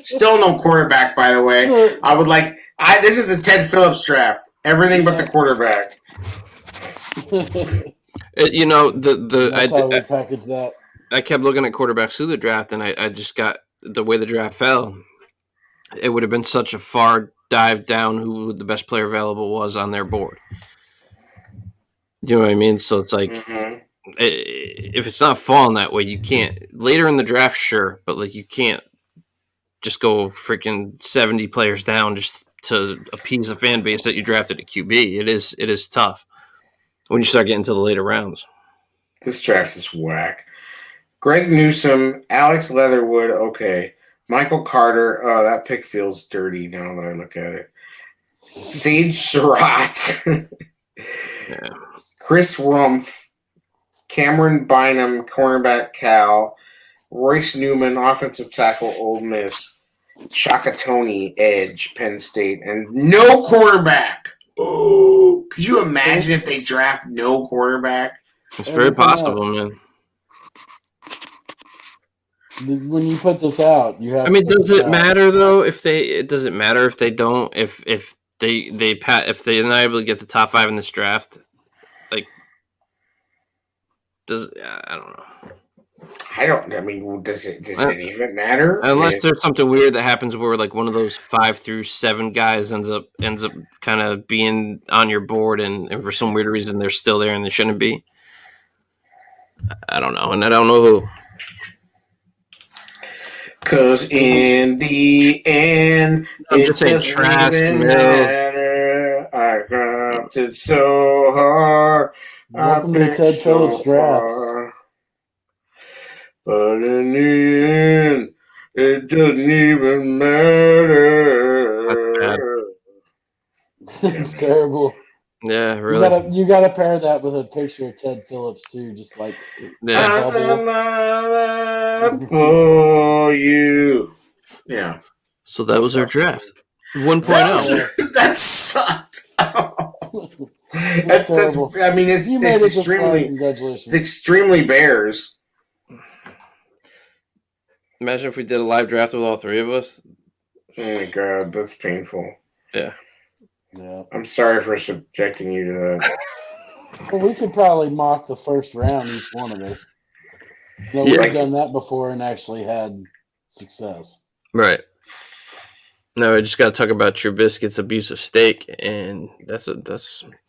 Still no quarterback, by the way. I would like. This is the Ted Phillips draft. Everything but the quarterback.
You know the
That's how we package that.
I kept looking at quarterbacks through the draft, and I just got the way the draft fell. It would have been such a far dive down who the best player available was on their board. You know what I mean? So it's like. If it's not falling that way, you can't later in the draft, sure, but like you can't just go freaking 70 players down just to appease a fan base that you drafted a QB. It is tough when you start getting to the later rounds.
This draft is whack. Greg Newsome, Alex Leatherwood, okay. Michael Carter, oh, that pick feels dirty now that I look at it. Sage Surratt,
Yeah.
Chris Rumpf, Cameron Bynum, cornerback Cal, Royce Newman, offensive tackle Ole Miss, Shaka Tony, edge Penn State, and no quarterback. Oh, could you imagine if they draft no quarterback?
It's very possible, man.
When you put this out, you have.
I mean, does it matter though? It doesn't matter if they don't. If they're not able to get the top 5 in this draft, like, I don't know.
I mean, does it even matter?
Unless there's something weird that happens where like one of those 5 through 7 guys ends up kind of being on your board, and for some weird reason they're still there and they shouldn't be. I don't know, and I don't know who.
'Cause in the end,
I'm
it
just saying
doesn't
Trask,
even
Mill.
matter. I dropped it so hard.
Welcome
I
to
picked
Ted
so
Phillips draft.
far. But in the end, it doesn't even matter.
It's terrible.
Yeah, really.
You gotta pair that with a picture of Ted Phillips too, just like
Yeah.
For you. Yeah.
So that was our draft. 1.0.
That sucked. That's
terrible.
I mean, it's
You made it this far.
extremely,
Congratulations.
it's extremely Bears.
Imagine if we did a live draft with all 3 of us.
Oh my god, that's painful.
Yeah.
Yeah.
I'm sorry for subjecting you to that.
Well, we could probably mock the first round, each one of us. No,
Yeah.
we've done that before and actually had success.
Right. No, we just got to talk about Trubisky's abuse of steak, and that's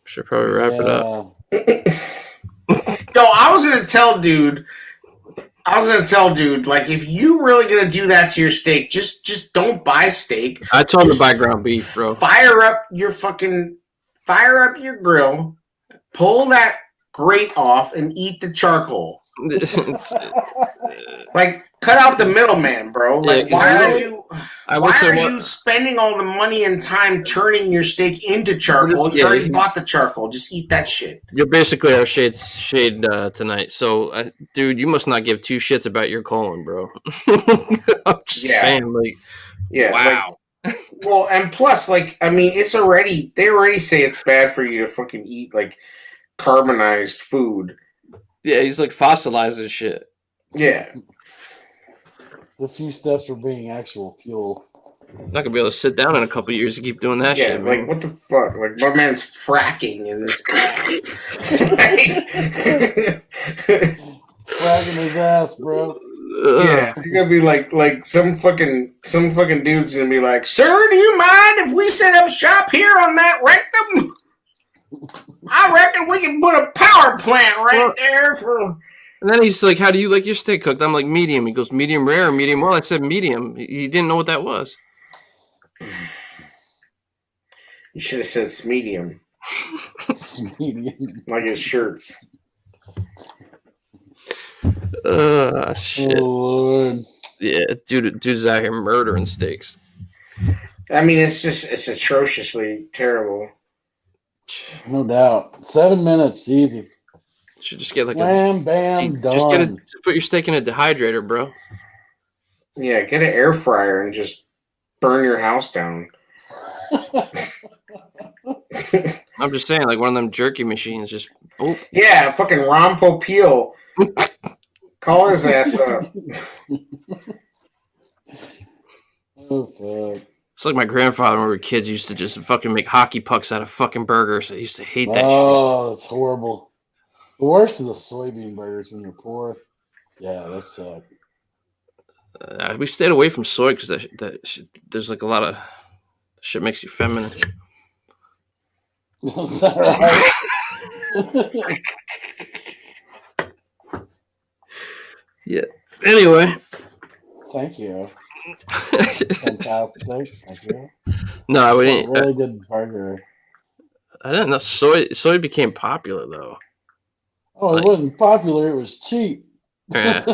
should probably wrap it up.
No, I was gonna tell dude, like, if you really gonna do that to your steak, just don't buy steak.
I told him to
Just
buy ground beef, bro.
Fire up your grill, pull that grate off, and eat the charcoal. Like, cut out the middleman, bro. Like,
Yeah,
why are you spending all the money and time turning your steak into charcoal? You
Yeah,
already
you-
bought the charcoal. Just eat that shit.
You're basically our shade tonight. So, dude, you must not give 2 shits about your colon, bro. I'm just saying, like,
Yeah.
wow.
Well, and plus, like, I mean, they already say it's bad for you to fucking eat like carbonized food.
Yeah, he's like fossilizing shit.
Yeah.
The few steps for being actual fuel.
Not gonna be able to sit down in a couple years to keep doing that
Yeah,
shit,
like
man.
what the fuck? Like my man's fracking in his ass.
Flagging his ass, bro.
Yeah, you're gonna be like some fucking dude's gonna be like, "Sir, do you mind if we set up shop here on that rectum? I reckon we can put a power plant right there for."
And then he's like, "How do you like your steak cooked?" I'm like, "Medium." He goes, "Medium rare or medium well?" I said, "Medium." He didn't know what that was.
You should have said it's medium,
Medium.
like his shirts.
Shit.
Oh Lord.
Yeah, dude's out here murdering steaks.
I mean, it's atrociously terrible.
No doubt. 7 minutes, easy.
Should just get like
Wham, bam,
just
done.
just put your steak in a dehydrator, bro.
Yeah, get an air fryer and just burn your house down.
I'm just saying, like one of them jerky machines, just boop.
Yeah, fucking Ron Popeil. Call his ass up.
Oh fuck.
It's like my grandfather when we were kids used to just fucking make hockey pucks out of fucking burgers. I used to hate that shit.
Oh, that's horrible. The worst is the soybean burgers when you're poor. Yeah, that suck.
We stayed away from soy because there's like a lot of shit makes you feminine.
Is that right?
Yeah. Anyway.
Thank you. Fantastic. Thank you.
No, we
It's a
didn't.
really good burger.
I didn't know soy became popular though.
Oh, it wasn't popular. It was cheap.
Yeah.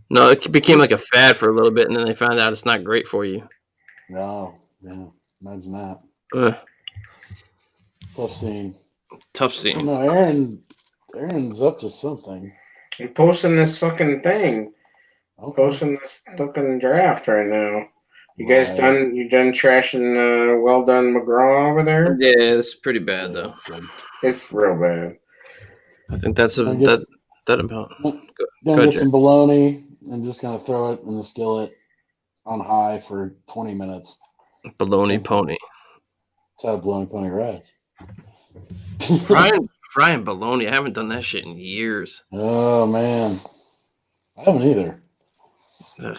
No, it became like a fad for a little bit, and then they found out it's not great for you.
No, yeah, imagine that.
Ugh,
Tough scene.
tough scene.
No, Aaron's up to something.
I'm posting this fucking thing.
Okay.
Posting this fucking draft right now. You guys
Right.
done? You done trashing? Well done, McGraw over there.
Yeah, it's pretty bad though.
It's real bad.
I think that's
I guess-
that about.
Gonna
Good,
get some bologna and just gonna throw it in the skillet on high for 20 minutes.
Baloney pony.
That's how bologna pony rides.
Frying bologna. I haven't done that shit in years.
Oh man, I haven't either.
Ugh.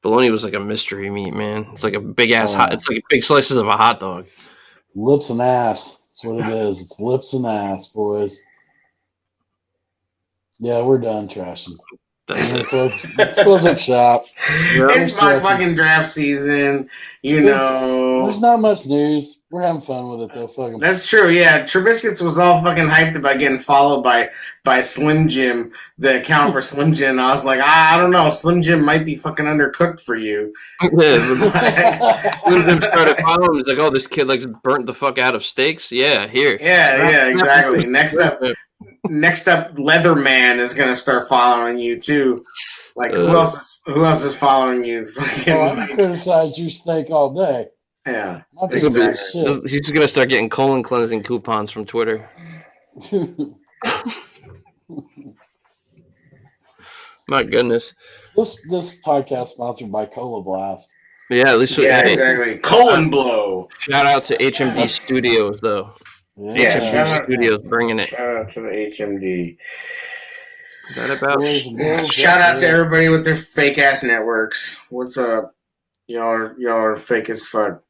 Bologna was like a mystery meat, man. It's like a big ass
Oh.
hot. It's like big slices of a hot dog.
Lips and ass. That's what it is. It's lips and ass, boys. Yeah, we're done trashing.
That's it.
Let's close up shop.
It's my fucking draft season. You know.
There's not much news. We're having fun with it though. Fucking.
That's true, yeah. Trubiscuits was all fucking hyped about getting followed by Slim Jim, the account for Slim Jim. I was like, I don't know, Slim Jim might be fucking undercooked for you.
Yeah, Slim Jim started following. He's like, "Oh, this kid likes burnt the fuck out of steaks." Yeah, here.
Yeah, exactly. Next up, Leatherman is gonna start following you too. Like who else is following you?
Oh, I criticize your steak all day.
Yeah,
My
He's
piece
gonna,
of shit.
he's gonna start getting colon cleansing coupons from Twitter. My goodness.
This podcast sponsored by Cola Blast.
Yeah, at least
yeah,
hey,
exactly. Colon blow.
shout out to HMD Studios though.
Yeah,
HMD
shout out.
Studios bringing it.
Shout out to the HMD.
Is that about?
Boys and girls,
Shout out to everybody with their fake ass networks. What's up? Y'all are fake as fuck.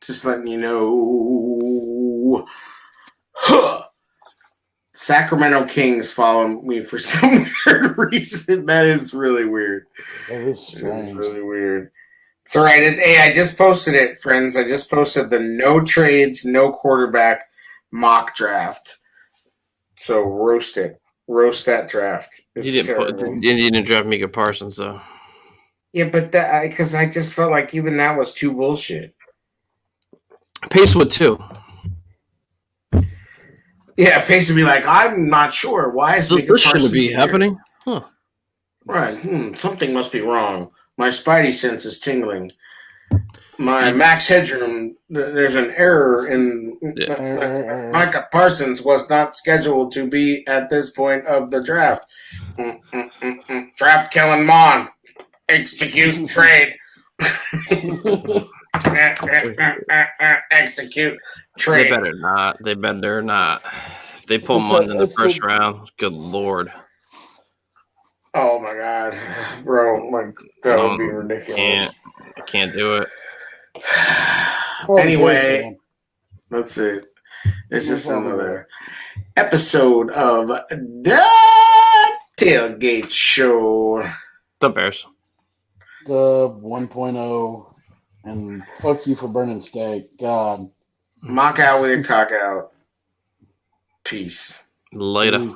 Just letting you know. Sacramento Kings follow me for some weird reason. That is really weird.
That is
This is
strange.
really weird. It's all right. Hey, I just posted it, friends. I just posted the no trades, no quarterback mock draft. So roast it. Roast that draft. It's
You
terrible.
didn't draft Micah Parsons though.
Yeah, but that because I just felt like even that was too bullshit.
Pacewood too.
Yeah, Pace would be like, I'm not sure. Why is Micah
This shouldn't
Parsons
be
here?
happening. Huh.
Right. Something must be wrong. My spidey sense is tingling. My max headroom, there's an error in Micah Parsons was not scheduled to be at this point of the draft. Draft Kellen Mond. Execute trade. Execute
They
trade.
better not. They better not. If they pull Mund in the first round, good lord.
Oh my god, bro! Like that would be ridiculous.
I can't do it.
Anyway, that's it. It's just another episode of the Tailgate Show.
The Bears.
The 1.0, and fuck you for burning steak. God.
Mock out with your cock out. Peace.
Later.
Peace.